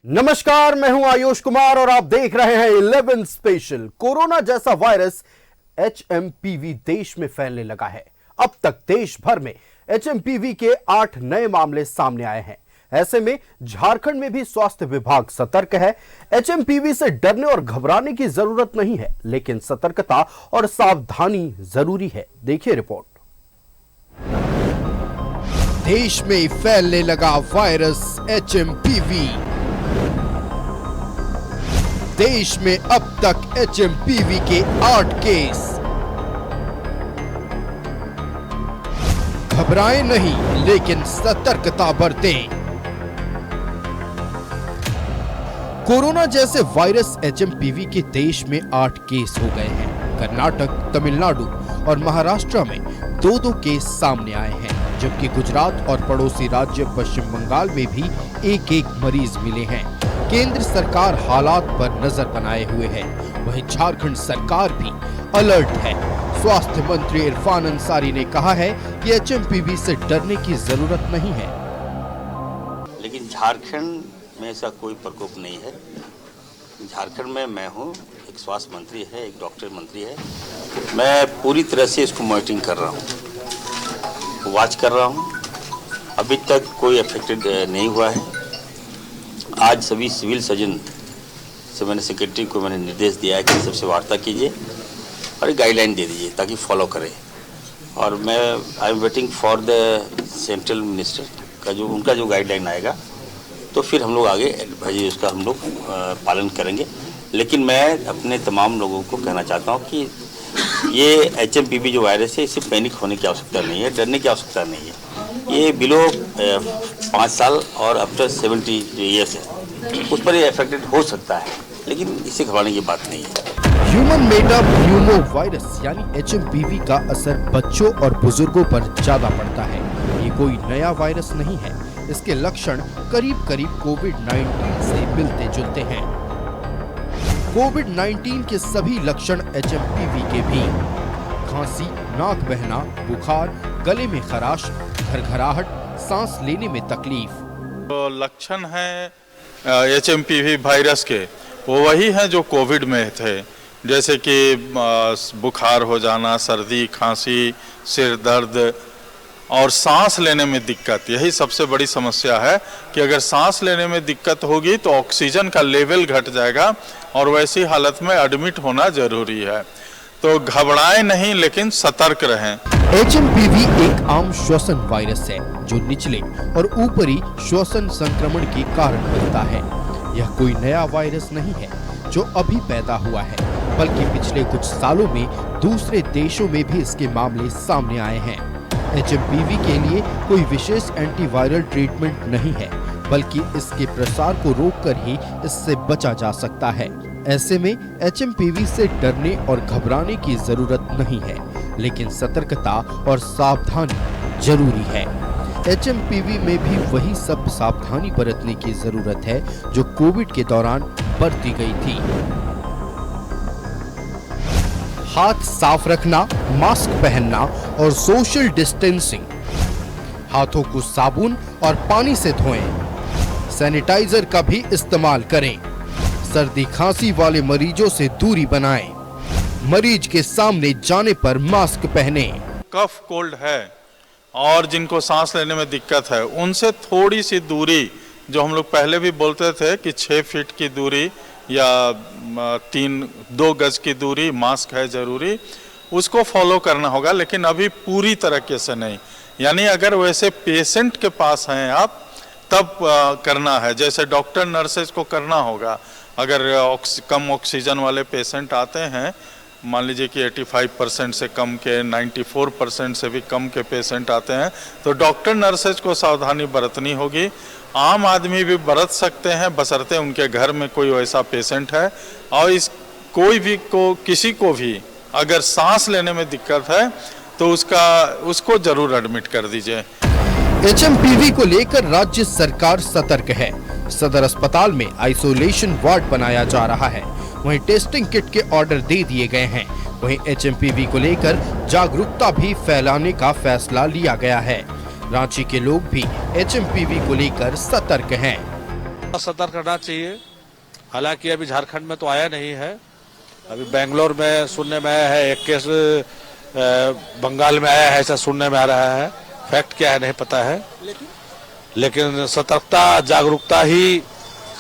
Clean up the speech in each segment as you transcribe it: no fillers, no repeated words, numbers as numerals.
नमस्कार, मैं हूं आयुष कुमार और आप देख रहे हैं 11 स्पेशल। कोरोना जैसा वायरस एचएमपीवी देश में फैलने लगा है। अब तक देश भर में एचएमपीवी के 8 नए मामले सामने आए हैं। ऐसे में झारखंड में भी स्वास्थ्य विभाग सतर्क है। एचएमपीवी से डरने और घबराने की जरूरत नहीं है, लेकिन सतर्कता और सावधानी जरूरी है। देखिए रिपोर्ट। देश में फैलने लगा वायरस एचएमपीवी। देश में अब तक एचएमपीवी के 8 केस। घबराएं नहीं, लेकिन सतर्कता बरतें। कोरोना जैसे वायरस एचएमपीवी के देश में 8 केस हो गए हैं। कर्नाटक, तमिलनाडु और महाराष्ट्र में 2-2 केस सामने आए हैं, जबकि गुजरात और पड़ोसी राज्य पश्चिम बंगाल में भी 1-1 मरीज मिले हैं। केंद्र सरकार हालात पर नजर बनाए हुए है, वहीं झारखंड सरकार भी अलर्ट है। स्वास्थ्य मंत्री इरफान अंसारी ने कहा है कि एचएमपीवी से डरने की जरूरत नहीं है। लेकिन झारखंड में ऐसा कोई प्रकोप नहीं है। झारखंड में मैं हूँ, एक स्वास्थ्य मंत्री है, एक डॉक्टर मंत्री है। मैं पूरी तरह से इसको मॉनिटरिंग कर रहा हूँ, वॉच कर रहा हूँ। अभी तक कोई अफेक्टेड नहीं हुआ है। आज सभी सिविल सर्जन से मैंने सेक्रेटरी को निर्देश दिया है कि सबसे वार्ता कीजिए और गाइडलाइन दे दीजिए ताकि फॉलो करें। और मैं I am waiting for the central minister का उनका जो गाइडलाइन आएगा, तो फिर हम लोग आगे भाई उसका हम लोग पालन करेंगे। लेकिन मैं अपने तमाम लोगों को कहना चाहता हूँ कि ये एचएमपीवी जो वायरस है, इससे पैनिक होने की आवश्यकता नहीं है, डरने की आवश्यकता नहीं है। ये बिलो 5 साल और आफ्टर 70 ईयर्स है, उस पर ये अफेक्टेड हो सकता है, लेकिन इससे घबराने की बात नहीं है। ह्यूमन मेटाप्न्यूमो वायरस यानी एचएमपीवी का असर बच्चों और बुजुर्गों पर ज्यादा पड़ता है। ये कोई नया वायरस नहीं है। इसके लक्षण करीब कोविड-19 से मिलते जुलते हैं। कोविड-19 के सभी लक्षण एचएमपीवी के भी। खांसी, नाक बहना, बुखार, गले में खराश, घरघराहट, सांस लेने में तकलीफ। तो लक्षण है एचएमपीवी वायरस के, वो वही हैं जो कोविड में थे, जैसे कि बुखार हो जाना, सर्दी, खांसी, सिर दर्द और सांस लेने में दिक्कत। यही सबसे बड़ी समस्या है कि अगर सांस लेने में दिक्कत होगी तो ऑक्सीजन का लेवल घट जाएगा और वैसी हालत में एडमिट होना जरूरी है। तो घबराएं नहीं, लेकिन सतर्क रहें। एचएमपीवी एक आम श्वसन वायरस है जो निचले और ऊपरी श्वसन संक्रमण के कारण बनता है। यह कोई नया वायरस नहीं है जो अभी पैदा हुआ है, बल्कि पिछले कुछ सालों में दूसरे देशों में भी इसके मामले सामने आए हैं। एचएमपीवी के लिए कोई विशेष एंटीवायरल ट्रीटमेंट नहीं है, बल्कि इसके प्रसार को रोककर ही इससे बचा जा सकता है। ऐसे में एचएमपीवी से डरने और घबराने की जरूरत नहीं है, लेकिन सतर्कता और सावधानी जरूरी है। एचएमपीवी में भी वही सब सावधानी बरतने की जरूरत है जो कोविड के दौरान बरती गई थी। हाथ साफ रखना, मास्क पहनना और सोशल डिस्टेंसिंग। हाथों को साबुन और पानी से धोएं। सैनिटाइजर का भी इस्तेमाल करें। सर्दी खांसी वाले मरीजों से दूरी बनाएं। मरीज के सामने जाने पर मास्क पहने। कफ कोल्ड है और जिनको सांस लेने में दिक्कत है, उनसे थोड़ी सी दूरी, जो हम लोग पहले भी बोलते थे कि 6 फीट की दूरी या 2 गज की दूरी, मास्क है जरूरी, उसको फॉलो करना होगा। लेकिन अभी पूरी तरीके से नहीं, यानी अगर वैसे पेशेंट के पास हैं आप, तब करना है। जैसे डॉक्टर नर्सेज को करना होगा। अगर कम ऑक्सीजन वाले पेशेंट आते हैं, मान लीजिए कि 85% से कम के, 94% से भी कम के पेशेंट आते हैं, तो डॉक्टर नर्सेज को सावधानी बरतनी होगी। आम आदमी भी बरत सकते हैं, बशर्ते उनके घर में कोई वैसा पेशेंट है। और किसी को भी अगर सांस लेने में दिक्कत है तो उसको जरूर एडमिट कर दीजिए। एचएमपीवी को लेकर राज्य सरकार सतर्क है। सदर अस्पताल में आइसोलेशन वार्ड बनाया जा रहा है। वहीं टेस्टिंग किट के ऑर्डर दे दिए गए हैं। वहीं एचएमपीवी को लेकर जागरूकता भी फैलाने का फैसला लिया गया है। रांची के लोग भी एचएमपीवी को लेकर सतर्क हैं। सतर्क रहना चाहिए। हालांकि अभी झारखंड में तो आया नहीं है, अभी बेंगलोर में सुनने में आया है, एक केस बंगाल में आया है, ऐसा सुनने में आ रहा है। फैक्ट क्या है नहीं पता है, लेकिन सतर्कता जागरूकता ही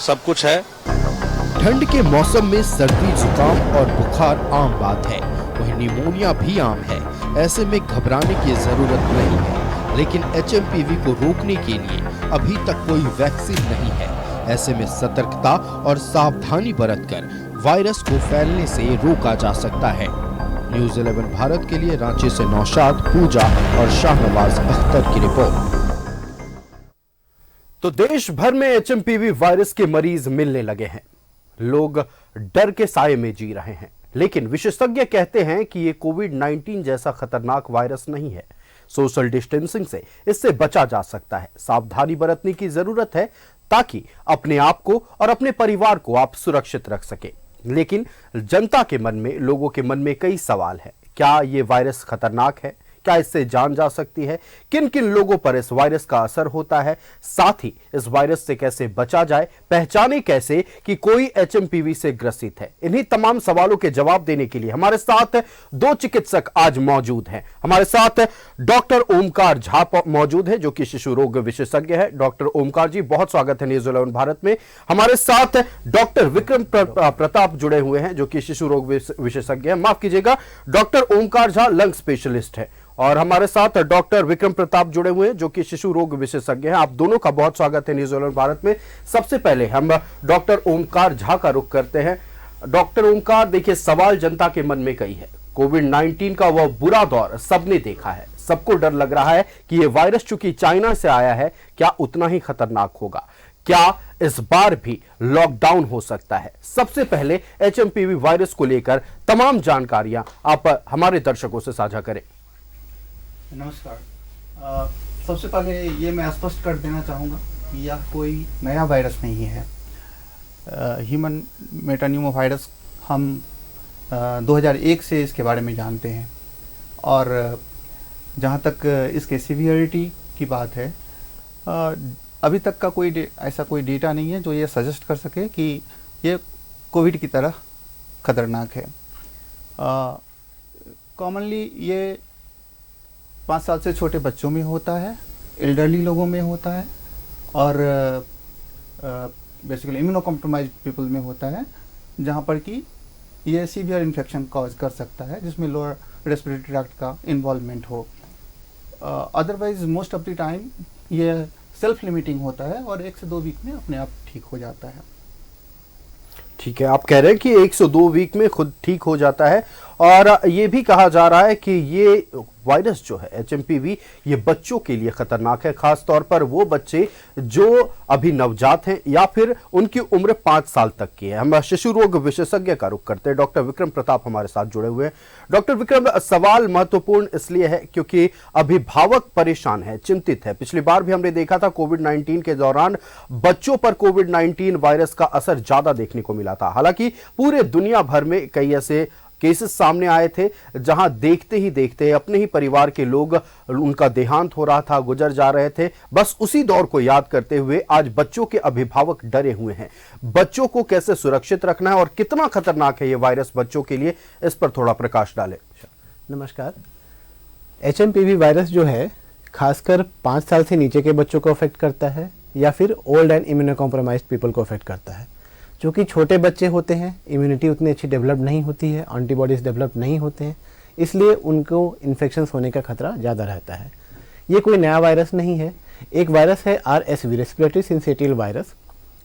सब कुछ है। ठंड के मौसम में सर्दी जुकाम और बुखार आम बात है, वहीं निमोनिया भी आम है। ऐसे में घबराने की जरूरत नहीं है, लेकिन एचएमपीवी को रोकने के लिए अभी तक कोई वैक्सीन नहीं है। ऐसे में सतर्कता और सावधानी बरतकर वायरस को फैलने से रोका जा सकता है। न्यूज़ 11 भारत के लिए रांची से नौशाद, पूजा और शाहनवाज अख्तर की रिपोर्ट। तो देश भर में एचएमपीवी वायरस के मरीज मिलने लगे हैं। लोग डर के साए में जी रहे हैं, लेकिन विशेषज्ञ कहते हैं कि ये कोविड-19 जैसा खतरनाक वायरस नहीं है। सोशल डिस्टेंसिंग से इससे बचा जा सकता है। सावधानी बरतने की जरूरत है ताकि अपने आप को और अपने परिवार को आप सुरक्षित रख सके। लेकिन जनता के मन में, लोगों के मन में कई सवाल है। क्या ये वायरस खतरनाक है? क्या इससे जान जा सकती है? किन किन लोगों पर इस वायरस का असर होता है? साथ ही इस वायरस से कैसे बचा जाए? पहचाने कैसे कि कोई एचएमपीवी से ग्रसित है? इन्हीं तमाम सवालों के जवाब देने के लिए हमारे साथ दो चिकित्सक आज मौजूद हैं। हमारे साथ डॉक्टर ओमकार झा मौजूद है, जो कि शिशु रोग विशेषज्ञ है। डॉक्टर ओमकार जी, बहुत स्वागत है न्यूज़ 11 भारत में। हमारे साथ डॉक्टर विक्रम प्रताप जुड़े हुए हैं, जो कि शिशु रोग विशेषज्ञ है। माफ कीजिएगा, doctor Omkar Jha lung specialist है। और हमारे साथ डॉक्टर विक्रम प्रताप जुड़े हुए हैं, जो कि शिशु रोग विशेषज्ञ हैं। आप दोनों का बहुत स्वागत है न्यूज़ 11 भारत में। सबसे पहले हम डॉक्टर ओमकार झा का रुख करते हैं। डॉक्टर ओमकार, देखिए, सवाल जनता के मन में कई है। कोविड-19 का वह बुरा दौर सबने देखा है, सबको डर लग रहा है कि यह वायरस चूंकि चाइना से आया है, क्या उतना ही खतरनाक होगा? क्या इस बार भी लॉकडाउन हो सकता है? सबसे पहले एचएमपीवी वायरस को लेकर तमाम जानकारियां आप हमारे दर्शकों से साझा करें। नमस्कार। सबसे पहले ये मैं स्पष्ट कर देना चाहूँगा कि यह कोई नया वायरस नहीं है। ह्यूमन मेटान्यूमोवायरस हम 2001 से इसके बारे में जानते हैं, और जहाँ तक इसके सीवियरिटी की बात है, अभी तक का ऐसा कोई डेटा नहीं है जो ये सजेस्ट कर सके कि ये कोविड की तरह खतरनाक है। कॉमनली ये 5 साल से छोटे बच्चों में होता है, एल्डरली लोगों में होता है, और बेसिकली इम्यूनो कॉम्प्रोमाइज्ड पीपल में होता है, जहाँ पर कि ये सीवियर इन्फेक्शन कॉज कर सकता है, जिसमें लोअर रेस्पिरेटरी ट्रैक्ट का इन्वॉल्वमेंट हो। Otherwise most of the time ये सेल्फ लिमिटिंग होता है और 1 से 2 वीक में अपने आप ठीक हो जाता है। ठीक है, आप कह रहे हैं कि 1 से 2 वीक में खुद ठीक हो जाता है, और ये भी कहा जा रहा है कि ये वायरस जो है एचएमपीवी, ये बच्चों के लिए खतरनाक है, खास तौर पर वो बच्चे जो अभी नवजात हैं या फिर उनकी उम्र 5 साल तक की है। हम शिशु रोग विशेषज्ञ का रुख करते हैं। डॉक्टर विक्रम प्रताप हमारे साथ जुड़े हुए हैं। डॉक्टर विक्रम, सवाल महत्वपूर्ण इसलिए है क्योंकि अभिभावक परेशान है, चिंतित है। पिछली बार भी हमने देखा था कोविड-19 के दौरान बच्चों पर कोविड-19 वायरस का असर ज्यादा देखने को मिला था। हालांकि पूरे दुनिया भर में कई ऐसे केसेस सामने आए थे जहां देखते ही देखते अपने ही परिवार के लोग, उनका देहांत हो रहा था, गुजर जा रहे थे। बस उसी दौर को याद करते हुए आज बच्चों के अभिभावक डरे हुए हैं। बच्चों को कैसे सुरक्षित रखना है और कितना खतरनाक है ये वायरस बच्चों के लिए, इस पर थोड़ा प्रकाश डालें। नमस्कार। एचएमपीवी वायरस जो है खासकर 5 साल से नीचे के बच्चों को अफेक्ट करता है, या फिर old and immuno compromised people को अफेक्ट करता है। चूँकि छोटे बच्चे होते हैं, इम्यूनिटी उतनी अच्छी डेवलप नहीं होती है, एंटीबॉडीज़ डेवलप नहीं होते हैं, इसलिए उनको इन्फेक्शंस होने का खतरा ज़्यादा रहता है। ये कोई नया वायरस नहीं है। एक वायरस है RSV, रेस्पिरेटरी सिंसिटियल वायरस।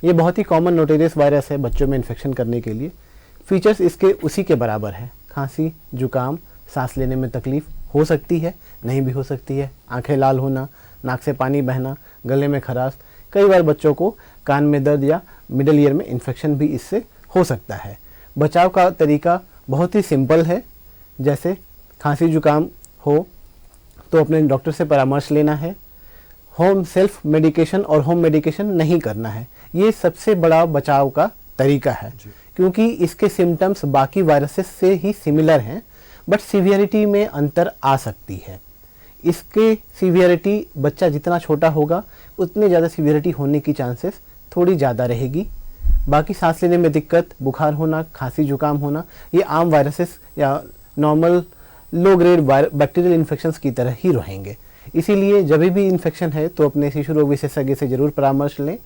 ये बहुत ही कॉमन नोटेरियस वायरस है बच्चों में इन्फेक्शन करने के लिए। फीचर्स इसके उसी के बराबर है। खांसी, जुकाम, सांस लेने में तकलीफ हो सकती है, नहीं भी हो सकती है, आंखें लाल होना, नाक से पानी बहना, गले में खराश, कई बार बच्चों को कान में दर्द या मिडल ईयर में इन्फेक्शन भी इससे हो सकता है। बचाव का तरीका बहुत ही सिंपल है। जैसे खांसी जुकाम हो तो अपने डॉक्टर से परामर्श लेना है। होम सेल्फ मेडिकेशन और होम मेडिकेशन नहीं करना है। ये सबसे बड़ा बचाव का तरीका है, क्योंकि इसके सिम्टम्स बाकी वायरसेस से ही सिमिलर हैं, बट सीवियरिटी में अंतर आ सकती है। इसके सीवियरिटी, बच्चा जितना छोटा होगा उतनी ज़्यादा सीवियरिटी होने की चांसेस थोड़ी ज़्यादा रहेगी। बाकी सांस लेने में दिक्कत, बुखार होना, खांसी जुकाम होना, ये आम वायरसेस या normal low grade bacterial infections की तरह ही रहेंगे। इसीलिए जब भी इन्फेक्शन है तो अपने शिशु रोग विशेषज्ञ से ज़रूर परामर्श लें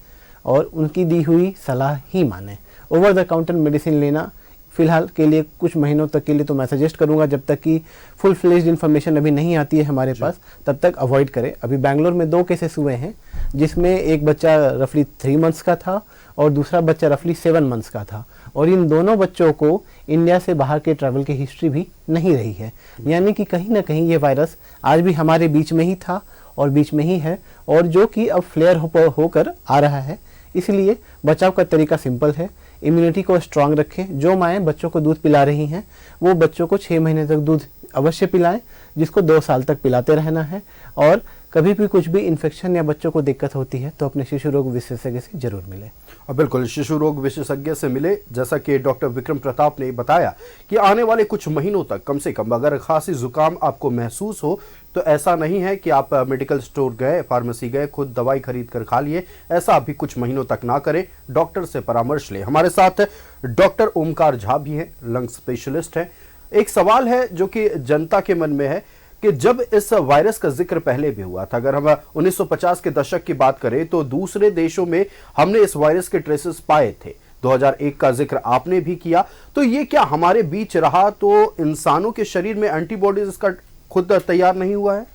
और उनकी दी हुई सलाह ही मानें। ओवर द काउंटर मेडिसिन लेना फ़िलहाल के लिए कुछ महीनों तक के लिए तो मैं सजेस्ट करूंगा, जब तक कि फुल फ्लेज्ड इन्फॉर्मेशन अभी नहीं आती है हमारे पास, तब तक अवॉइड करें। अभी बैंगलोर में 2 केसेस हुए हैं, जिसमें एक बच्चा रफली 3 मंथ्स का था और दूसरा बच्चा रफली 7 मंथ्स का था, और इन दोनों बच्चों को इंडिया से बाहर के ट्रैवल की हिस्ट्री भी नहीं रही है। यानी कि कहीं ना कहीं ये वायरस आज भी हमारे बीच में ही था और बीच में ही है, और जो कि अब फ्लेयर होकर आ रहा है। इसलिए बचाव का तरीका सिंपल है, इम्यूनिटी को स्ट्रांग रखें। जो माएँ बच्चों को दूध पिला रही हैं वो बच्चों को 6 महीने तक दूध अवश्य पिलाएं, जिसको 2 साल तक पिलाते रहना है। और कभी भी कुछ भी इन्फेक्शन या बच्चों को दिक्कत होती है तो अपने शिशु रोग विशेषज्ञ से जरूर मिलें। बिल्कुल, शिशु रोग विशेषज्ञ से मिले। जैसा कि डॉक्टर विक्रम प्रताप ने बताया कि आने वाले कुछ महीनों तक कम से कम अगर खांसी जुकाम आपको महसूस हो तो ऐसा नहीं है कि आप मेडिकल स्टोर गए, फार्मेसी गए, खुद दवाई खरीद कर खा लिए। ऐसा अभी कुछ महीनों तक ना करें, डॉक्टर से परामर्श लें। हमारे साथ डॉक्टर ओमकार झा भी हैं, लंग स्पेशलिस्ट हैं। एक सवाल है जो कि जनता के मन में है कि जब इस वायरस का जिक्र पहले भी हुआ था, अगर हम 1950 के दशक की बात करें तो दूसरे देशों में हमने इस वायरस के ट्रेसेस पाए थे। 2001 का जिक्र आपने भी किया, तो ये क्या हमारे बीच रहा तो इंसानों के शरीर में एंटीबॉडीज इसका खुद तैयार नहीं हुआ है?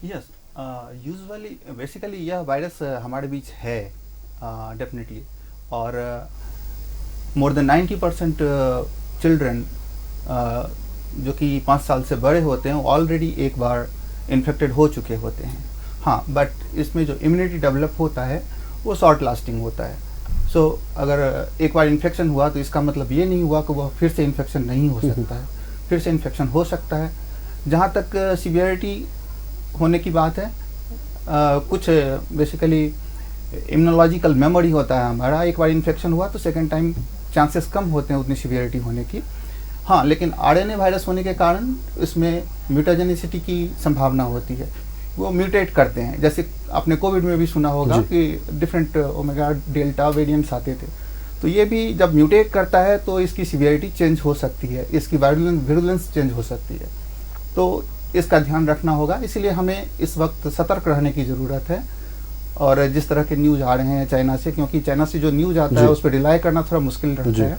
यस, यूजुअली बेसिकली यह वायरस हमारे बीच है डेफिनेटली, और मोर देन 90% चिल्ड्रन जो कि 5 साल से बड़े होते हैं ऑलरेडी एक बार इन्फेक्टेड हो चुके होते हैं। हाँ, बट इसमें जो इम्यूनिटी डेवलप होता है वो शॉर्ट लास्टिंग होता है। सो अगर एक बार इन्फेक्शन हुआ तो इसका मतलब ये नहीं हुआ कि वह फिर से इन्फेक्शन नहीं हो सकता है, फिर से इन्फेक्शन हो सकता है। जहाँ तक सीवियरिटी होने की बात है, कुछ बेसिकली इम्यूनोलॉजिकल मेमोरी होता है हमारा। एक बार इन्फेक्शन हुआ तो सेकेंड टाइम चांसेस कम होते हैं उतनी सीवियरिटी होने की। हाँ, लेकिन आरएनए वायरस होने के कारण इसमें म्यूटाजेनिसिटी की संभावना होती है, वो म्यूटेट करते हैं। जैसे आपने कोविड में भी सुना होगा कि डिफरेंट ओमेगा डेल्टा वेरिएंट्स आते थे, तो ये भी जब म्यूटेट करता है तो इसकी सीवियरिटी चेंज हो सकती है, इसकी वायरुलेंस चेंज हो सकती है। तो इसका ध्यान रखना होगा, इसलिए हमें इस वक्त सतर्क रहने की ज़रूरत है। और जिस तरह के न्यूज़ आ रहे हैं चाइना से, क्योंकि चाइना से जो न्यूज़ आता है उस पर रिलाई करना थोड़ा मुश्किल रहता है,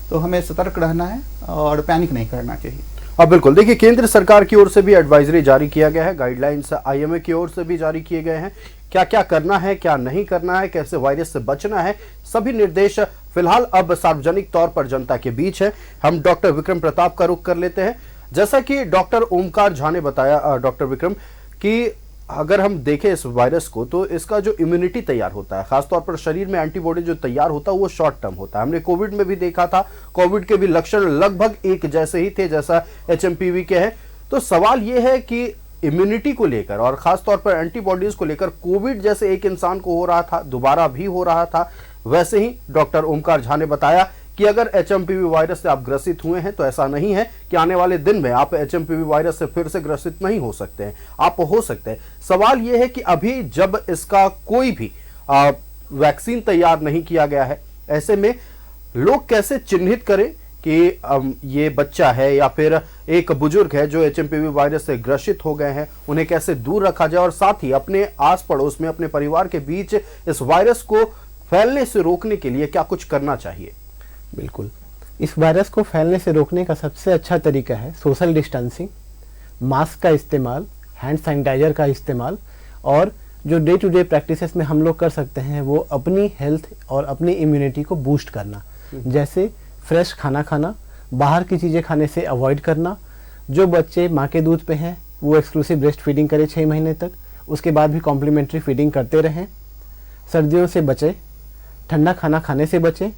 तो हमें सतर्क रहना है और पैनिक नहीं करना चाहिए। अब बिल्कुल देखिए, केंद्र सरकार की ओर से भी एडवाइजरी जारी किया गया है, गाइडलाइंस आईएमए की ओर से भी जारी किए गए हैं। क्या क्या करना है, क्या नहीं करना है, कैसे वायरस से बचना है, सभी निर्देश फिलहाल अब सार्वजनिक तौर पर जनता के बीच है। हम डॉक्टर विक्रम प्रताप का रुख कर लेते हैं। जैसा कि डॉक्टर ओमकार झा ने बताया, डॉक्टर विक्रम, कि अगर हम देखें इस वायरस को तो इसका जो इम्यूनिटी तैयार होता है, खासतौर पर शरीर में एंटीबॉडी जो तैयार होता है वो शॉर्ट टर्म होता है। हमने कोविड में भी देखा था, कोविड के भी लक्षण लगभग एक जैसे ही थे जैसा एचएमपीवी के हैं। तो सवाल ये है कि इम्यूनिटी को लेकर और खासतौर पर एंटीबॉडीज को लेकर कोविड जैसे एक इंसान को हो रहा था, दोबारा भी हो रहा था, वैसे ही डॉक्टर ओमकार झा ने बताया कि अगर एचएमपीवी वायरस से आप ग्रसित हुए हैं तो ऐसा नहीं है कि आने वाले दिन में आप एचएमपीवी वायरस से फिर से ग्रसित नहीं हो सकते हैं, आप हो सकते हैं। सवाल यह है कि अभी जब इसका कोई भी वैक्सीन तैयार नहीं किया गया है, ऐसे में लोग कैसे चिन्हित करें कि ये बच्चा है या फिर एक बुजुर्ग है जो एचएमपीवी वायरस से ग्रसित हो गए हैं, उन्हें कैसे दूर रखा जाए और साथ ही अपने आस पड़ोस में, अपने परिवार के बीच इस वायरस को फैलने से रोकने के लिए क्या कुछ करना चाहिए? बिल्कुल, इस वायरस को फैलने से रोकने का सबसे अच्छा तरीका है सोशल डिस्टेंसिंग, मास्क का इस्तेमाल, हैंड सैनिटाइजर का इस्तेमाल, और जो डे टू डे प्रैक्टिसेस में हम लोग कर सकते हैं वो अपनी हेल्थ और अपनी इम्यूनिटी को बूस्ट करना। जैसे फ्रेश खाना खाना, बाहर की चीज़ें खाने से अवॉइड करना। जो बच्चे माँ के दूध पे हैं वो एक्सक्लूसिव ब्रेस्ट फीडिंग करें 6 महीने तक, उसके बाद भी कॉम्प्लीमेंट्री फीडिंग करते रहें। सर्दियों से बचें, ठंडा खाना खाने से बचें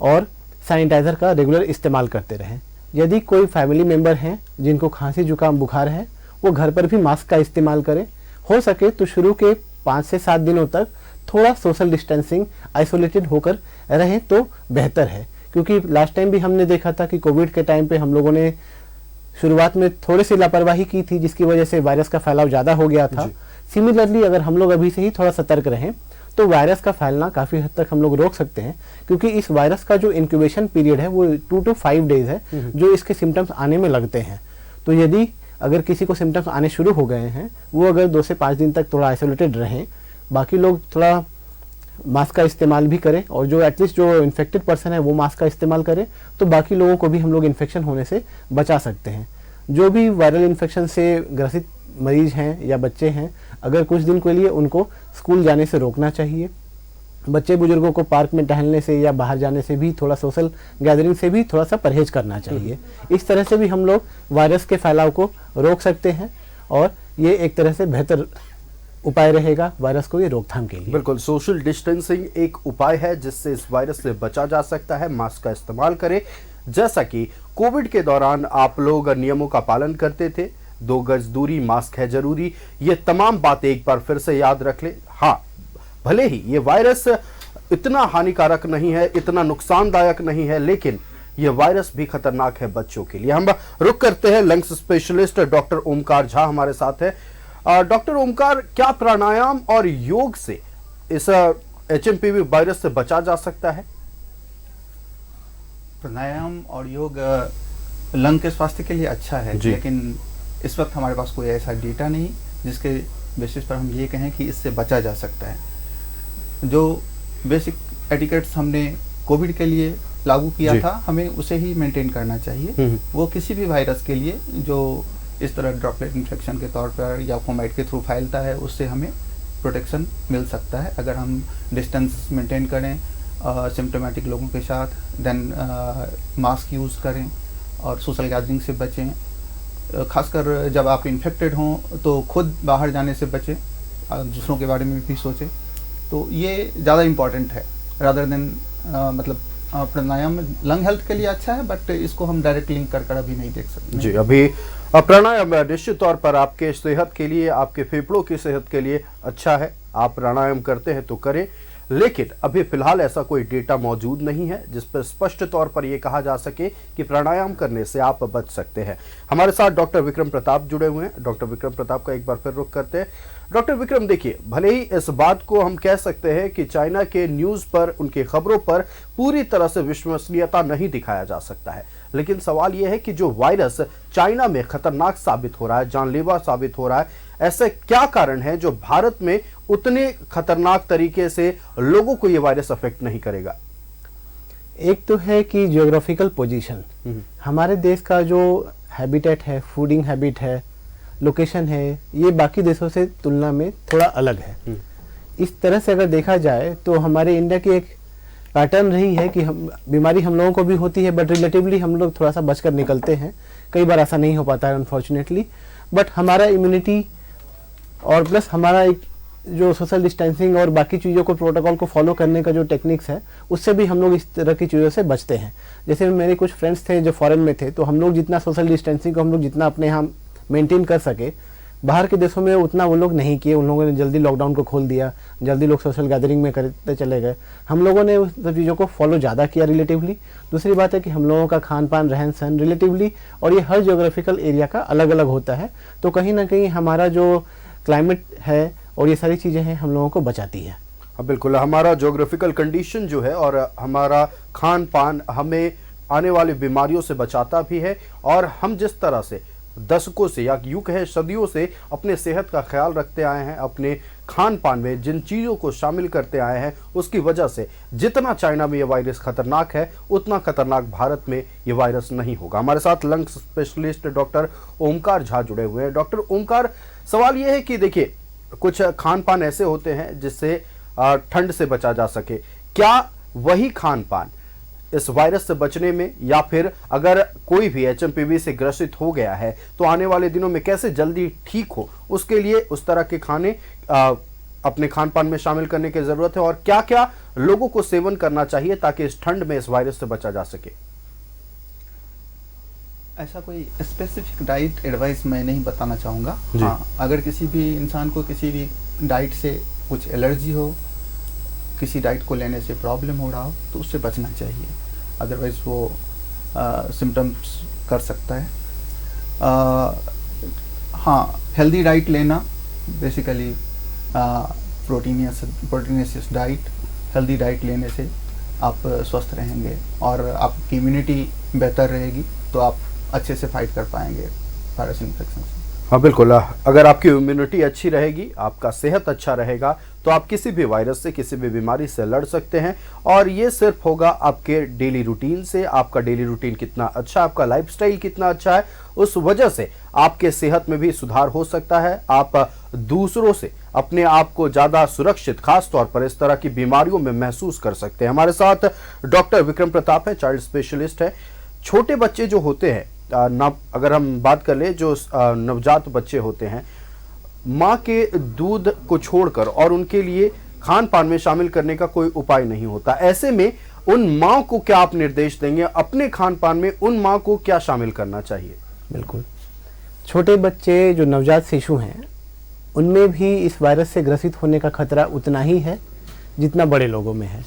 और सैनिटाइज़र का रेगुलर इस्तेमाल करते रहें। यदि कोई फैमिली मेम्बर हैं जिनको खांसी जुकाम बुखार है, वो घर पर भी मास्क का इस्तेमाल करें। हो सके तो शुरू के 5 से 7 दिनों तक थोड़ा सोशल डिस्टेंसिंग, आइसोलेटेड होकर रहें तो बेहतर है, क्योंकि लास्ट टाइम भी हमने देखा था कि कोविड के टाइम पे हम लोगों ने शुरुआत में थोड़ी सी लापरवाही की थी जिसकी वजह से वायरस का फैलाव ज़्यादा हो गया था। सिमिलरली अगर हम लोग अभी से ही थोड़ा सतर्क रहें तो वायरस का फैलना काफ़ी हद तक हम लोग रोक सकते हैं, क्योंकि इस वायरस का जो इंक्यूबेशन पीरियड है वो 2 to 5 डेज है जो इसके सिम्टम्स आने में लगते हैं। तो यदि अगर किसी को सिम्टम्स आने शुरू हो गए हैं, वो अगर 2 से 5 दिन तक थोड़ा आइसोलेटेड रहें, बाकी लोग थोड़ा मास्क का इस्तेमाल भी करें, और जो एटलीस्ट जो इन्फेक्टेड पर्सन है वो मास्क का इस्तेमाल करें, तो बाकी लोगों को भी हम लोग इन्फेक्शन होने से बचा सकते हैं। जो भी वायरल इन्फेक्शन से ग्रसित मरीज हैं या बच्चे हैं, अगर कुछ दिन के लिए उनको स्कूल जाने से रोकना चाहिए। बच्चे बुजुर्गों को पार्क में टहलने से या बाहर जाने से भी, थोड़ा सोशल गैदरिंग से भी थोड़ा सा परहेज करना चाहिए। इस तरह से भी हम लोग वायरस के फैलाव को रोक सकते हैं, और ये एक तरह से बेहतर उपाय रहेगा वायरस को ये रोकथाम के लिए। बिल्कुल, सोशल डिस्टेंसिंग एक उपाय है जिससे इस वायरस से बचा जा सकता है। मास्क का इस्तेमाल करें, जैसा कि कोविड के दौरान आप लोग नियमों का पालन करते थे। 2 गज दूरी, मास्क है जरूरी, ये तमाम बातें एक बार फिर से याद रख ले। हाँ, भले ही ये वायरस इतना हानिकारक नहीं है, इतना नुकसानदायक नहीं है, लेकिन ये वायरस भी खतरनाक है बच्चों के लिए। हम रुक करते हैं, lungs specialist doctor Omkar Jha हमारे साथ है। डॉक्टर ओमकार, क्या प्राणायाम और योग से इस HMPV वायरस से बचा जा सकता है? प्राणायाम और योग लंग के स्वास्थ्य के लिए अच्छा है, लेकिन इस वक्त हमारे पास कोई ऐसा डेटा नहीं जिसके बेसिस पर हम ये कहें कि इससे बचा जा सकता है। जो बेसिक एटिकेट्स हमने कोविड के लिए लागू किया था, हमें उसे ही मेंटेन करना चाहिए। वो किसी भी वायरस के लिए जो इस तरह ड्रॉपलेट इन्फेक्शन के तौर पर या फोमाइट के थ्रू फैलता है, उससे हमें प्रोटेक्शन मिल सकता है अगर हम डिस्टेंस मेंटेन करें, सिम्टोमेटिक लोगों के साथ, देन मास्क यूज़ करें और सोशल गैदरिंग से बचें। खासकर जब आप इन्फेक्टेड हों तो खुद बाहर जाने से बचें, दूसरों के बारे में भी सोचें। तो ये ज़्यादा इम्पॉर्टेंट है रादर देन मतलब प्राणायाम लंग हेल्थ के लिए अच्छा है, बट इसको हम डायरेक्ट लिंक कर अभी नहीं देख सकते। जी, अभी प्राणायाम निश्चित तौर पर आपके सेहत के लिए, आपके फेफड़ों की सेहत के लिए अच्छा है। आप प्राणायाम करते हैं तो करें, लेकिन अभी फिलहाल ऐसा कोई डेटा मौजूद नहीं है जिस पर स्पष्ट तौर पर यह कहा जा सके कि प्राणायाम करने से आप बच सकते हैं। हमारे साथ डॉक्टर विक्रम प्रताप जुड़े हुए हैं। डॉक्टर विक्रम प्रताप का एक बार फिर रुख करते हैं। डॉक्टर विक्रम, देखिए, भले ही इस बात को हम कह सकते हैं कि चाइना के न्यूज पर, उनकी खबरों पर पूरी तरह से विश्वसनीयता नहीं दिखाया जा सकता है, लेकिन सवाल यह है कि जो वायरस चाइना में खतरनाक साबित हो रहा है, जानलेवा साबित हो रहा है, ऐसे क्या कारण है जो भारत में उतने खतरनाक तरीके से लोगों को यह वायरस अफेक्ट नहीं करेगा? एक तो है कि जियोग्राफिकल पोजीशन, हमारे देश का जो हैबिटेट है, फूडिंग हैबिट है, लोकेशन है, ये बाकी देशों से तुलना में थोड़ा अलग है। इस तरह से अगर देखा जाए तो हमारे इंडिया की एक पैटर्न रही है कि बीमारी हम लोगों को भी होती है, बट रिलेटिवली हम लोग थोड़ा सा बचकर निकलते हैं। कई बार ऐसा नहीं हो पाता है अनफॉर्चुनेटली, बट हमारा इम्यूनिटी और प्लस हमारा एक जो सोशल डिस्टेंसिंग और बाकी चीज़ों को, प्रोटोकॉल को फॉलो करने का जो टेक्निक्स है, उससे भी हम लोग इस तरह की चीज़ों से बचते हैं। जैसे मेरे कुछ फ्रेंड्स थे जो फॉरेन में थे, तो हम लोग जितना सोशल डिस्टेंसिंग को हम लोग जितना अपने यहाँ मेंटेन कर सके, बाहर के देशों में उतना वो लोग नहीं किए। उन लोगों ने जल्दी लॉकडाउन को खोल दिया, जल्दी लोग सोशल गैदरिंग में करते चले गए। हम लोगों ने उस सब चीज़ों को फॉलो ज़्यादा किया रिलेटिवली। दूसरी बात है कि हम लोगों का खान पान, रहन सहन रिलेटिवली, और ये हर जियोग्राफिकल एरिया का अलग अलग होता है, तो कहीं ना कहीं हमारा जो क्लाइमेट है और ये सारी चीज़ें हैं हम लोगों को बचाती है। हाँ, बिल्कुल, हमारा ज्योग्राफिकल कंडीशन जो है और हमारा खान पान हमें आने वाली बीमारियों से बचाता भी है। और हम जिस तरह से दशकों से या यूं कहे सदियों से अपने सेहत का ख्याल रखते आए हैं, अपने खान पान में जिन चीज़ों को शामिल करते आए हैं, उसकी वजह से जितना चाइना में ये वायरस खतरनाक है, उतना खतरनाक भारत में ये वायरस नहीं होगा। हमारे साथ lungs specialist doctor Omkar Jha जुड़े हुए हैं। डॉक्टर ओमकार, सवाल ये है कि देखिए, कुछ खान पान ऐसे होते हैं जिससे ठंड से बचा जा सके। क्या वही खान पान इस वायरस से बचने में, या फिर अगर कोई भी HMPV से ग्रसित हो गया है तो आने वाले दिनों में कैसे जल्दी ठीक हो, उसके लिए उस तरह के खाने अपने खान पान में शामिल करने की जरूरत है, और क्या क्या लोगों को सेवन करना चाहिए ताकि इस ठंड में इस वायरस से बचा जा सके? ऐसा कोई स्पेसिफिक डाइट एडवाइस मैं नहीं बताना चाहूँगा। हाँ, अगर किसी भी इंसान को किसी भी डाइट से कुछ एलर्जी हो, किसी डाइट को लेने से प्रॉब्लम हो रहा हो, तो उससे बचना चाहिए, अदरवाइज वो सिम्टम्स कर सकता है। हाँ, हेल्दी डाइट लेना, basically proteinaceous diet, healthy diet लेने से आप स्वस्थ रहेंगे और आपकी इम्यूनिटी बेहतर रहेगी, तो आप अच्छे से फाइट कर पाएंगे वायरस इन्फेक्शन से। हाँ बिल्कुल, अगर आपकी इम्यूनिटी अच्छी रहेगी, आपका सेहत अच्छा रहेगा, तो आप किसी भी वायरस से, किसी भी बीमारी से लड़ सकते हैं। और ये सिर्फ होगा आपके डेली रूटीन से। आपका डेली रूटीन कितना अच्छा, आपका लाइफस्टाइल कितना अच्छा है, उस वजह से आपके सेहत में भी सुधार हो सकता है। आप दूसरों से अपने आप को ज़्यादा सुरक्षित, खास तौर पर इस तरह की बीमारियों में महसूस कर सकते हैं। हमारे साथ डॉक्टर विक्रम प्रताप है, चाइल्ड स्पेशलिस्ट है। छोटे बच्चे जो होते हैं, अगर हम बात कर ले, जो नवजात बच्चे होते हैं, माँ के दूध को छोड़कर और उनके लिए खान पान में शामिल करने का कोई उपाय नहीं होता। ऐसे में उन माँ को क्या आप निर्देश देंगे, अपने खान पान में उन माँ को क्या शामिल करना चाहिए? बिल्कुल, छोटे बच्चे जो नवजात शिशु हैं, उनमें भी इस वायरस से ग्रसित होने का खतरा उतना ही है जितना बड़े लोगों में है।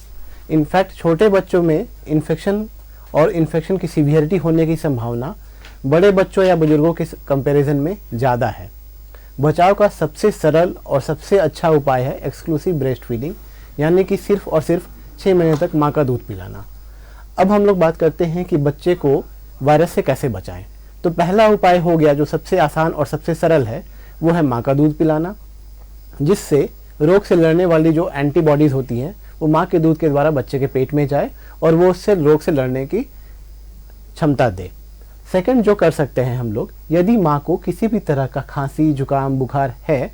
इनफैक्ट छोटे बच्चों में इन्फेक्शन और इन्फेक्शन की सीवियरिटी होने की संभावना बड़े बच्चों या बुजुर्गों के कंपैरिजन में ज़्यादा है। बचाव का सबसे सरल और सबसे अच्छा उपाय है एक्सक्लूसिव ब्रेस्ट फीडिंग, यानी कि सिर्फ और सिर्फ 6 महीने तक माँ का दूध पिलाना। अब हम लोग बात करते हैं कि बच्चे को वायरस से कैसे बचाएं। तो पहला उपाय हो गया, जो सबसे आसान और सबसे सरल है, वो है माँ का दूध पिलाना, जिससे रोग से लड़ने वाली जो एंटीबॉडीज़ होती हैं वो माँ के दूध के द्वारा बच्चे के पेट में जाए और वो उससे रोग से लड़ने की क्षमता दे। सेकंड जो कर सकते हैं हम लोग, यदि माँ को किसी भी तरह का खांसी, जुकाम, बुखार है,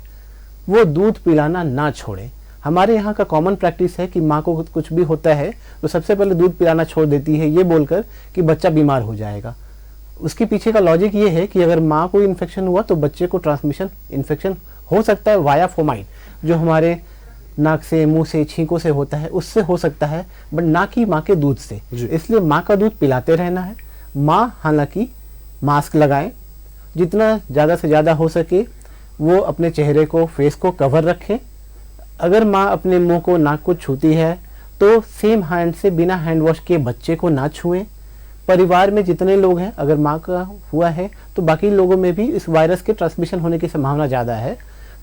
वो दूध पिलाना ना छोड़े। हमारे यहाँ का कॉमन प्रैक्टिस है कि माँ को कुछ भी होता है तो सबसे पहले दूध पिलाना छोड़ देती है, ये बोलकर कि बच्चा बीमार हो जाएगा। उसके पीछे का लॉजिक ये है कि अगर माँ को इन्फेक्शन हुआ तो बच्चे को ट्रांसमिशन इन्फेक्शन हो सकता है वाया फोमाइन, जो हमारे नाक से, मुंह से, छींकों से होता है, उससे हो सकता है, बट ना कि माँ के दूध से। इसलिए माँ का दूध पिलाते रहना है। माँ हालांकि मास्क लगाएं, जितना ज़्यादा से ज़्यादा हो सके वो अपने चेहरे को, फेस को कवर रखें। अगर माँ अपने मुंह को, नाक को छूती है तो सेम हैंड से बिना हैंड वॉश किए बच्चे को ना छुएं। परिवार में जितने लोग हैं, अगर माँ का हुआ है तो बाकी लोगों में भी इस वायरस के ट्रांसमिशन होने की संभावना ज़्यादा है,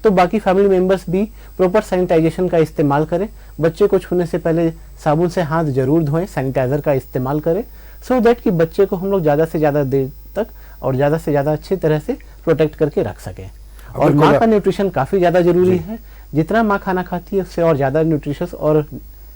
तो बाकी फैमिली मेम्बर्स भी प्रॉपर सैनिटाइजेशन का इस्तेमाल करें। बच्चे को छूने से पहले साबुन से हाथ जरूर धोएं, सैनिटाइज़र का इस्तेमाल करें, सो दैट कि बच्चे को हम लोग ज़्यादा से ज़्यादा देर तक और ज़्यादा से ज़्यादा अच्छी तरह से प्रोटेक्ट करके रख सकें। और माँ का न्यूट्रिशन काफ़ी ज़्यादा ज़रूरी है। जितना माँ खाना खाती है उससे और ज़्यादा न्यूट्रिशियस और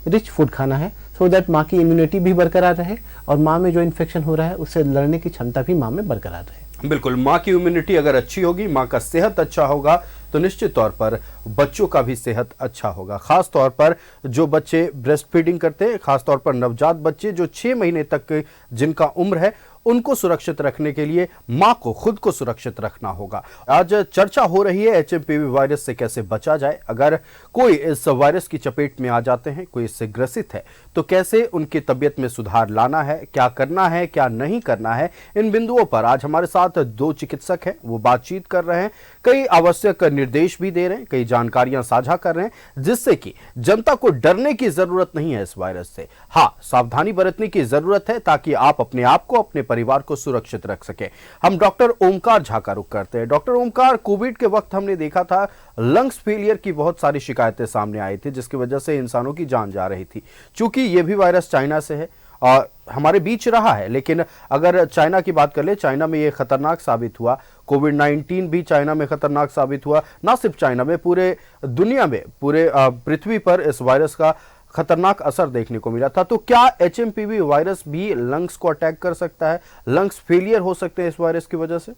रिच फूड खाना है, सो दैट माँ की इम्यूनिटी भी बरकरार रहे और माँ में जो इन्फेक्शन हो रहा है उससे लड़ने की क्षमता भी माँ में बरकरार रहे। बिल्कुल, माँ की इम्यूनिटी अगर अच्छी होगी, माँ का सेहत अच्छा होगा, तो निश्चित तौर पर बच्चों का भी सेहत अच्छा होगा। खास तौर पर जो बच्चे ब्रेस्ट फीडिंग करते हैं, खास तौर पर नवजात बच्चे जो 6 महीने तक जिनका उम्र है, उनको सुरक्षित रखने के लिए माँ को खुद को सुरक्षित रखना होगा। आज चर्चा हो रही है एचएमपीवी वायरस से कैसे बचा जाए। अगर कोई इस वायरस की चपेट में आ जाते हैं, कोई इससे ग्रसित है, तो कैसे उनकी तबीयत में सुधार लाना है, क्या करना है, क्या नहीं करना है, इन बिंदुओं पर आज हमारे साथ 2 चिकित्सक हैं, वो बातचीत कर रहे हैं, कई आवश्यक निर्देश भी दे रहे हैं, कई जानकारियां साझा कर रहे हैं, जिससे कि जनता को डरने की जरूरत नहीं है इस वायरस से। हाँ, सावधानी बरतने की जरूरत है ताकि आप अपने आप को, अपने परिवार को सुरक्षित रख सके। हम डॉक्टर ओमकार झा का रुख करते हैं। डॉक्टर ओमकार, कोविड के वक्त हमने देखा था लंग्स फेलियर की बहुत सारी शिकायतें सामने आई थी, जिसकी वजह से इंसानों की जान जा रही थी। चूंकि यह भी वायरस चाइना से है और हमारे बीच रहा है, लेकिन अगर चाइना की बात कर ले, चाइना में यह खतरनाक साबित हुआ। कोविड-19 भी चाइना में खतरनाक साबित हुआ। ना सिर्फ चाइना में, पूरे दुनिया में, पूरे पृथ्वी पर इस वायरस का खतरनाक असर देखने को मिला था। तो क्या एचएमपीवी वायरस भी लंग्स को अटैक कर सकता है? लंग्स फेलियर हो सकते हैं इस वायरस की वजह से?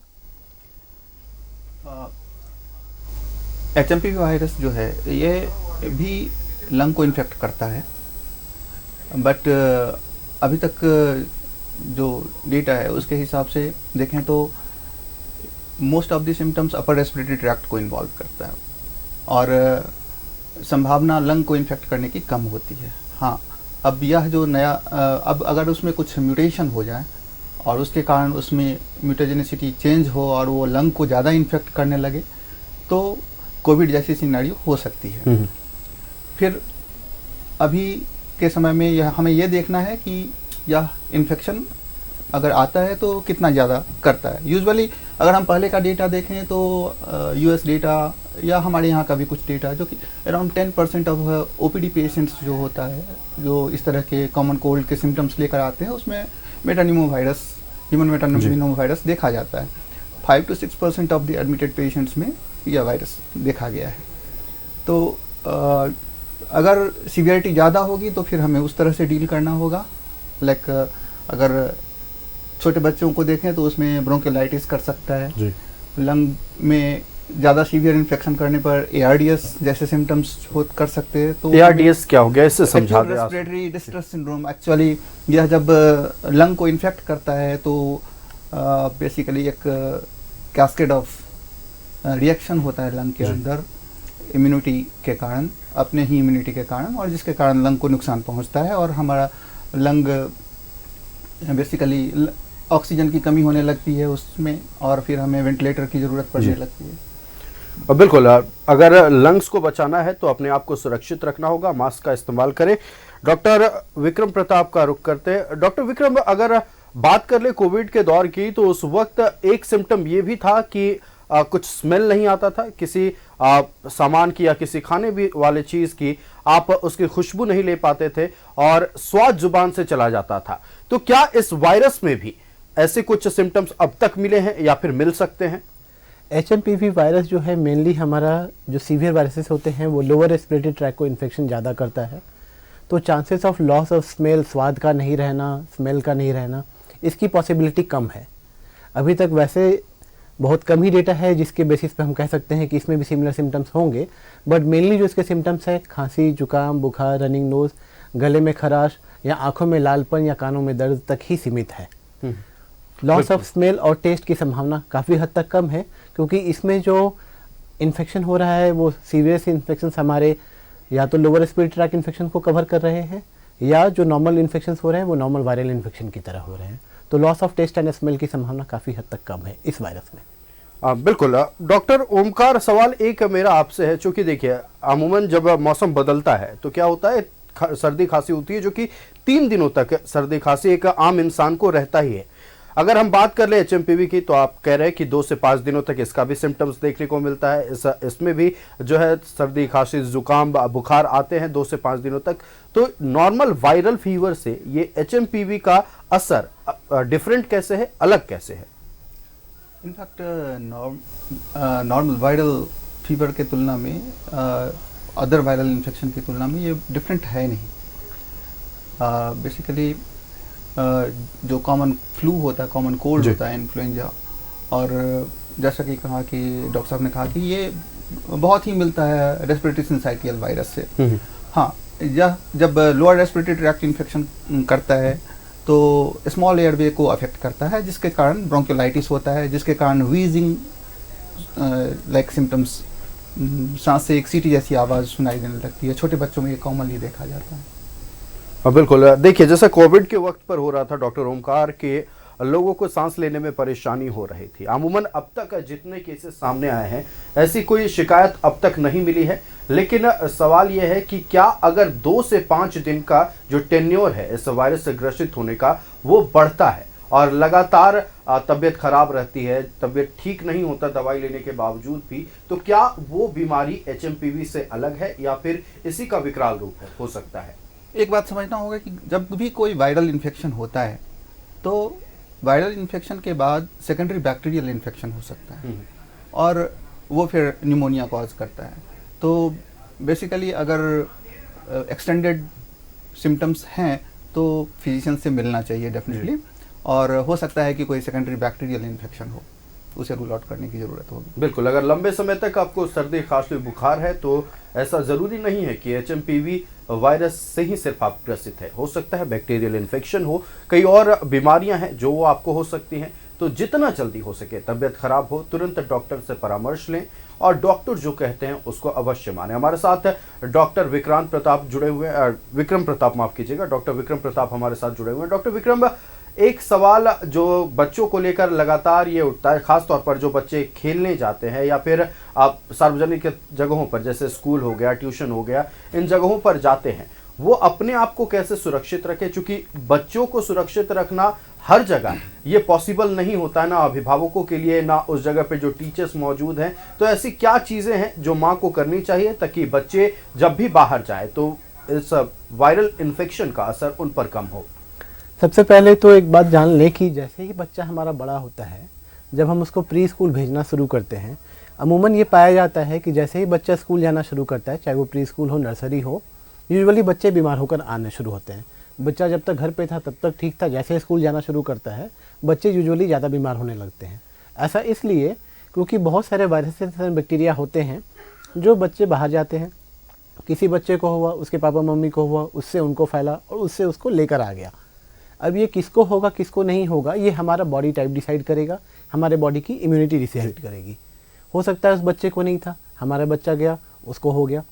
एचएमपीवी वायरस जो है ये भी लंग को इन्फेक्ट करता है, बट अभी तक जो डेटा है उसके हिसाब से देखें तो most of the symptoms upper respiratory tract को इन्वॉल्व करता है और संभावना लंग को इन्फेक्ट करने की कम होती है। हाँ, अब यह जो नया अब अगर उसमें कुछ म्यूटेशन हो जाए और उसके कारण उसमें म्यूटेजेनिसिटी चेंज हो और वो लंग को ज़्यादा इन्फेक्ट करने लगे तो कोविड जैसी सिनेरियो हो सकती है। फिर अभी के समय में हमें यह देखना है कि यह इन्फेक्शन अगर आता है तो कितना ज़्यादा करता है। यूजुअली अगर हम पहले का डेटा देखें तो यूएस डेटा, या हमारे यहाँ का भी कुछ डेटा जो कि अराउंड 10% ऑफ ओपीडी पेशेंट्स जो होता है, जो इस तरह के कॉमन कोल्ड के सिम्टम्स लेकर आते हैं, उसमें मेटानिमोवायरस, ह्यूमन मेटानिमोवायरस देखा जाता है। 5 to 6% of the admitted patients में यह वायरस देखा गया है। तो अगर सीवियरिटी ज़्यादा होगी तो फिर हमें उस तरह से डील करना होगा। लाइक अगर छोटे बच्चों को देखें तो उसमें ब्रोंकियोलाइटिस कर सकता है जी। लंग में ज़्यादा सीवियर इन्फेक्शन करने पर ARDS जैसे सिम्टम्स कर सकते हैं। तो ARDS क्या हो गया, इससे समझा दें। रेस्पिरेटरी डिस्ट्रेस सिंड्रोम, एक्चुअली यह जब लंग को इन्फेक्ट करता है तो बेसिकली एक कैस्केड ऑफ रिएक्शन होता है लंग के अंदर इम्यूनिटी के कारण, अपने ही इम्यूनिटी के कारण, और जिसके कारण लंग को नुकसान पहुंचता है और हमारा लंग बेसिकली ऑक्सीजन की कमी होने लगती है उसमें, और फिर हमें वेंटिलेटर की ज़रूरत पड़ने लगती है। बिल्कुल, अगर लंग्स को बचाना है तो अपने आप को सुरक्षित रखना होगा, मास्क का इस्तेमाल करें। डॉक्टर विक्रम प्रताप का रुख करते हैं। डॉक्टर विक्रम, अगर बात कर ले कोविड के दौर की, तो उस वक्त एक सिम्टम ये भी था कि कुछ स्मेल नहीं आता था किसी सामान की या किसी खाने भी वाले चीज की, आप उसकी खुशबू नहीं ले पाते थे और स्वाद जुबान से चला जाता था। तो क्या इस वायरस में भी ऐसे कुछ सिम्टम्स अब तक मिले हैं या फिर मिल सकते हैं? HMPV वायरस जो है मेनली हमारा जो सीवियर वायरसेस होते हैं वो लोअर रेस्पिरेटरी ट्रैक को इन्फेक्शन ज़्यादा करता है। तो chances of loss of smell, स्वाद का नहीं रहना, स्मेल का नहीं रहना, इसकी पॉसिबिलिटी कम है। अभी तक वैसे बहुत कम ही डेटा है जिसके बेसिस पे हम कह सकते हैं कि इसमें भी सिमिलर सिम्टम्स होंगे, बट मेनली जो इसके सिम्टम्स है खांसी, जुकाम, बुखार, रनिंग नोज, गले में खराश या आंखों में लालपन या कानों में दर्द तक ही सीमित है। लॉस ऑफ स्मेल और टेस्ट की संभावना काफ़ी हद तक कम है, क्योंकि इसमें जो इन्फेक्शन हो रहा है वो सीवियस इन्फेक्शन हमारे या तो लोअर रेस्पिरेटरी ट्रैक इन्फेक्शन को कवर कर रहे हैं, या जो नॉर्मल इन्फेक्शन हो रहे हैं वो नॉर्मल वायरल इन्फेक्शन की तरह हो रहे हैं। तो loss of taste and smell की संभावना काफ़ी हद तक कम है इस वायरस में। बिल्कुल डॉक्टर ओमकार, सवाल एक मेरा आपसे है, चूंकि देखिए अमूमन जब मौसम बदलता है तो क्या होता है, सर्दी खांसी होती है, जो कि 3 दिनों तक सर्दी खांसी एक आम इंसान को रहता ही है। अगर हम बात कर ले HMPV की, तो आप कह रहे हैं कि 2 से 5 दिनों तक इसका भी सिम्टम्स देखने को मिलता है। इसमें भी जो है सर्दी खांसी, जुकाम, बुखार आते हैं 2 से 5 दिनों तक। तो नॉर्मल वायरल फीवर से ये HMPV का असर डिफरेंट कैसे है, अलग कैसे है? इनफैक्ट नॉर्मल वायरल फीवर के तुलना में, अदर वायरल इन्फेक्शन की तुलना में ये डिफरेंट है नहीं। बेसिकली जो कॉमन फ्लू होता है, कॉमन कोल्ड होता है, इन्फ्लुएंजा, और जैसा कि कहा कि डॉक्टर साहब ने कहा कि ये बहुत ही मिलता है रेस्पिरेटरी सिंसाइटियल वायरस से। हाँ, यह जब लोअर रेस्पिरेटरी ट्रैक्ट इन्फेक्शन करता है तो स्मॉल एयरवे को अफेक्ट करता है, जिसके कारण ब्रोंकियोलाइटिस होता है, जिसके कारण वीजिंग लाइक सिम्टम्स, सांस से एक सीटी जैसी आवाज़ सुनाई देने लगती है। छोटे बच्चों में ये कॉमनली देखा जाता है। बिल्कुल, देखिए जैसा कोविड के वक्त पर हो रहा था डॉक्टर ओमकार, के लोगों को सांस लेने में परेशानी हो रही थी। अमूमन अब तक जितने केसेस सामने आए हैं ऐसी कोई शिकायत अब तक नहीं मिली है, लेकिन सवाल यह है कि क्या अगर 2 से 5 दिन का जो टेन्योर है इस वायरस से ग्रसित होने का वो बढ़ता है और लगातार तबीयत खराब रहती है, तबीयत ठीक नहीं होता दवाई लेने के बावजूद भी, तो क्या वो बीमारी HMPV से अलग है या फिर इसी का विकराल रूप है, हो सकता है? एक बात समझना होगा कि जब भी कोई वायरल इन्फेक्शन होता है तो वायरल इन्फेक्शन के बाद सेकेंडरी बैक्टीरियल इन्फेक्शन हो सकता है और वो फिर न्यूमोनिया कॉज करता है। तो बेसिकली अगर एक्सटेंडेड सिम्टम्स हैं तो फिजिशियन से मिलना चाहिए डेफिनेटली, और हो सकता है कि कोई सेकेंडरी बैक्टीरियल इन्फेक्शन हो, उसे रूल आउट करने की ज़रूरत होगी। बिल्कुल, अगर लंबे समय तक आपको सर्दी खांसी बुखार है तो ऐसा ज़रूरी नहीं है कि HMPV वायरस से ही सिर्फ आप ग्रसित है, हो सकता है बैक्टीरियल इन्फेक्शन हो, कई और बीमारियां हैं जो आपको हो सकती हैं। तो जितना जल्दी हो सके तबीयत खराब हो तुरंत डॉक्टर से परामर्श लें और डॉक्टर जो कहते हैं उसको अवश्य माने। हमारे साथ डॉक्टर विक्रांत प्रताप जुड़े हुए हैं, विक्रम प्रताप माफ कीजिएगा, डॉक्टर विक्रम प्रताप हमारे साथ जुड़े हुए हैं। डॉक्टर विक्रम, एक सवाल जो बच्चों को लेकर लगातार ये उठता है, खासतौर पर जो बच्चे खेलने जाते हैं या फिर आप सार्वजनिक जगहों पर जैसे स्कूल हो गया, ट्यूशन हो गया, इन जगहों पर जाते हैं, वो अपने आप को कैसे सुरक्षित रखे, क्योंकि बच्चों को सुरक्षित रखना हर जगह ये पॉसिबल नहीं होता है, ना अभिभावकों के लिए, ना उस जगह पे जो टीचर्स मौजूद हैं। तो ऐसी क्या चीजें हैं जो माँ को करनी चाहिए ताकि बच्चे जब भी बाहर जाए तो इस वायरल इन्फेक्शन का असर उन पर कम हो? सबसे पहले तो एक बात जान लें कि जैसे ही बच्चा हमारा बड़ा होता है, जब हम उसको प्री स्कूल भेजना शुरू करते हैं, अमूमन ये पाया जाता है कि जैसे ही बच्चा स्कूल जाना शुरू करता है, चाहे वो प्री स्कूल हो, नर्सरी हो, यूजुअली बच्चे बीमार होकर आने शुरू होते हैं। बच्चा जब तक घर पे था तब तक ठीक था, जैसे ही स्कूल जाना शुरू करता है बच्चे यूजुअली ज़्यादा बीमार होने लगते हैं। ऐसा इसलिए क्योंकि बहुत सारे वायरसेस एंड बैक्टीरिया होते हैं जो बच्चे बाहर जाते हैं, किसी बच्चे को हुआ, उसके पापा मम्मी को हुआ, उससे उनको फैला और उससे उसको लेकर आ गया। अब ये किसको होगा किसको नहीं होगा ये हमारा बॉडी टाइप डिसाइड करेगा, हमारे बॉडी की इम्यूनिटी डिसाइड करेगी। हो सकता है उस बच्चे को नहीं था, हमारा बच्चा गया, उसको हो गया।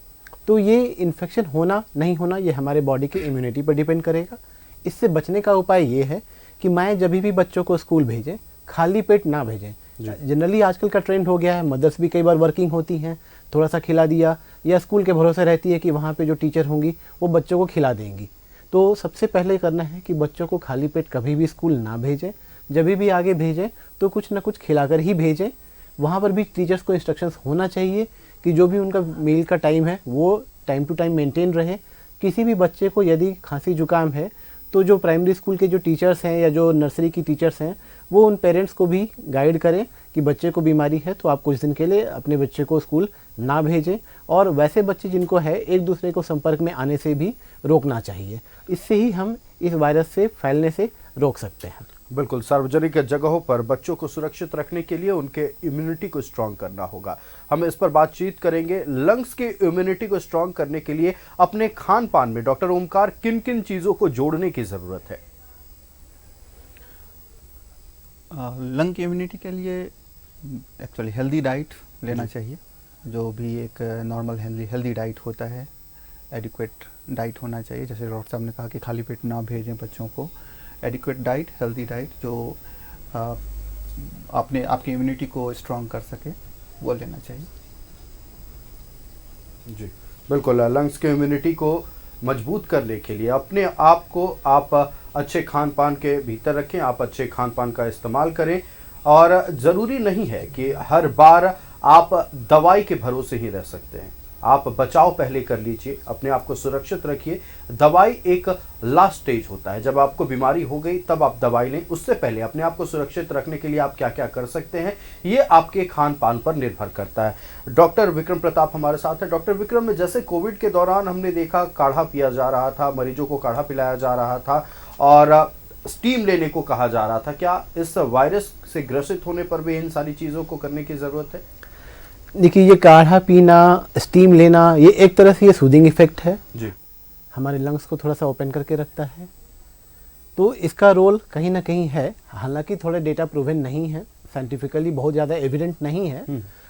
तो ये इन्फेक्शन होना नहीं होना ये हमारे बॉडी की इम्यूनिटी पर डिपेंड करेगा। इससे बचने का उपाय ये है कि माएँ जब भी बच्चों को स्कूल भेजें खाली पेट ना भेजें। जनरली आजकल का ट्रेंड हो गया है, मदर्स भी कई बार वर्किंग होती हैं, थोड़ा सा खिला दिया, या स्कूल के भरोसे रहती है कि वहाँ पे जो टीचर होंगी वो बच्चों को खिला देंगी। तो सबसे पहले करना है कि बच्चों को खाली पेट कभी भी स्कूल ना भेजें। जब भी आगे भेजें तो कुछ ना कुछ खिलाकर ही भेजें। वहाँ पर भी टीचर्स को इंस्ट्रक्शंस होना चाहिए कि जो भी उनका मील का टाइम है वो टाइम टू टाइम मेंटेन रहे। किसी भी बच्चे को यदि खांसी जुकाम है तो जो प्राइमरी स्कूल के जो टीचर्स हैं या जो नर्सरी की टीचर्स हैं वो उन पेरेंट्स को भी गाइड करें कि बच्चे को बीमारी है तो आप कुछ दिन के लिए अपने बच्चे को स्कूल ना भेजें। और वैसे बच्चे जिनको है एक दूसरे को संपर्क में आने से भी रोकना चाहिए। इससे ही हम इस वायरस से फैलने से रोक सकते हैं। बिल्कुल, सार्वजनिक जगहों पर बच्चों को सुरक्षित रखने के लिए उनके इम्यूनिटी को स्ट्रांग करना होगा। हम इस पर बातचीत करेंगे। लंग्स के इम्यूनिटी को स्ट्रांग करने के लिए अपने खान पान में डॉक्टर ओमकार किन किन चीजों को जोड़ने की जरूरत है? लंग की इम्यूनिटी के लिए एक्चुअली हेल्दी डाइट लेना चाहिए। जो भी एक नॉर्मल हेल्दी डाइट होता है, एडिक्वेट डाइट होना चाहिए। जैसे डॉक्टर साहब ने कहा कि खाली पेट ना भेजें बच्चों को। एडिक्वेट डाइट, हेल्दी डाइट जो आपकी इम्यूनिटी को स्ट्रांग कर सके वो लेना चाहिए। जी बिल्कुल, लंग्स के इम्यूनिटी को मजबूत करने के लिए अपने आप को आप अच्छे खान पान के भीतर रखें, आप अच्छे खान पान का इस्तेमाल करें। और ज़रूरी नहीं है कि हर बार आप दवाई के भरोसे ही रह सकते हैं। आप बचाव पहले कर लीजिए, अपने आप को सुरक्षित रखिए। दवाई एक लास्ट स्टेज होता है, जब आपको बीमारी हो गई तब आप दवाई लें। उससे पहले अपने आप को सुरक्षित रखने के लिए आप क्या क्या कर सकते हैं ये आपके खान पान पर निर्भर करता है। डॉक्टर विक्रम प्रताप हमारे साथ है। डॉक्टर विक्रम, जैसे कोविड के दौरान हमने देखा काढ़ा पिया जा रहा था, मरीजों को काढ़ा पिलाया जा रहा था और स्टीम लेने को कहा जा रहा था, क्या इस वायरस से ग्रसित होने पर भी इन सारी चीज़ों को करने की ज़रूरत है? देखिए, ये काढ़ा पीना, स्टीम लेना, ये एक तरह से ये सूदिंग इफेक्ट है जी, हमारे लंग्स को थोड़ा सा ओपन करके रखता है। तो इसका रोल कहीं ना कहीं है। हालांकि थोड़े डेटा प्रूवन नहीं है, साइंटिफिकली बहुत ज़्यादा एविडेंट नहीं है,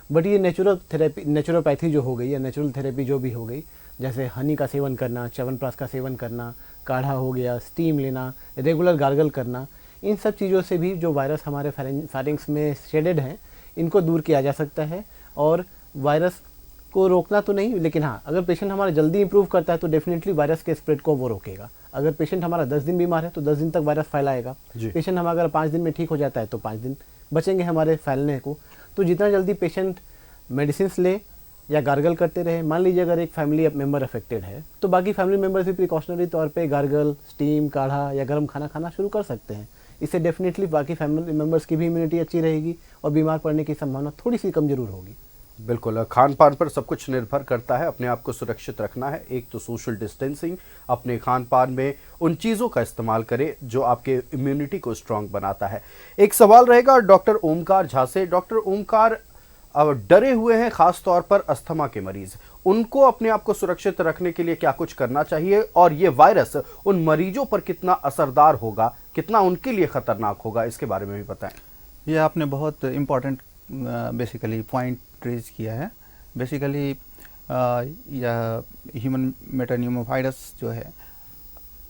बट ये नेचुरल थेरेपी, नेचुरोपैथी जो हो गई या नेचुरल थेरेपी जो भी हो गई, जैसे हनी का सेवन करना, च्यवनप्राश का सेवन करना, काढ़ा हो गया, स्टीम लेना, रेगुलर गार्गल करना, इन सब चीज़ों से भी जो वायरस हमारे फैरिंग्स में शेडेड हैं इनको दूर किया जा सकता है। और वायरस को रोकना तो नहीं, लेकिन हाँ, अगर पेशेंट हमारा जल्दी इंप्रूव करता है तो डेफिनेटली वायरस के स्प्रेड को वो रोकेगा। अगर पेशेंट हमारा 10 दिन बीमार है तो 10 दिन तक वायरस फैलाएगा। पेशेंट हमारा अगर 5 दिन में ठीक हो जाता है तो 5 दिन बचेंगे हमारे फैलने को। तो जितना जल्दी पेशेंट मेडिसिन ले या गार्गल करते रहे, मान लीजिए अगर एक फैमिली मेंबर अफेक्टेड है तो बाकी फैमिली मेंबर्स भी प्रिकॉशनरी तौर पे गार्गल, स्टीम, काढ़ा या गर्म खाना खाना शुरू कर सकते हैं। इससे डेफिनेटली बाकी फैमिली मेंबर्स की भी इम्यूनिटी अच्छी रहेगी और बीमार पड़ने की संभावना थोड़ी सी कम जरूर होगी। बिल्कुल, खान पान पर सब कुछ निर्भर करता है। अपने आप को सुरक्षित रखना है। एक तो सोशल डिस्टेंसिंग, अपने खान पान में उन चीज़ों का इस्तेमाल करें जो आपके इम्यूनिटी को स्ट्रांग बनाता है। एक सवाल रहेगा डॉक्टर ओमकार झा से। डॉक्टर ओमकार, डरे हुए हैं खास तौर पर अस्थमा के मरीज, उनको अपने आप को सुरक्षित रखने के लिए क्या कुछ करना चाहिए और ये वायरस उन मरीजों पर कितना असरदार होगा, कितना उनके लिए खतरनाक होगा, इसके बारे में भी बताएं। ये आपने बहुत इम्पॉर्टेंट बेसिकली पॉइंट रेज किया है। बेसिकली यह ह्यूमन मेटान्यूमोवायरस जो है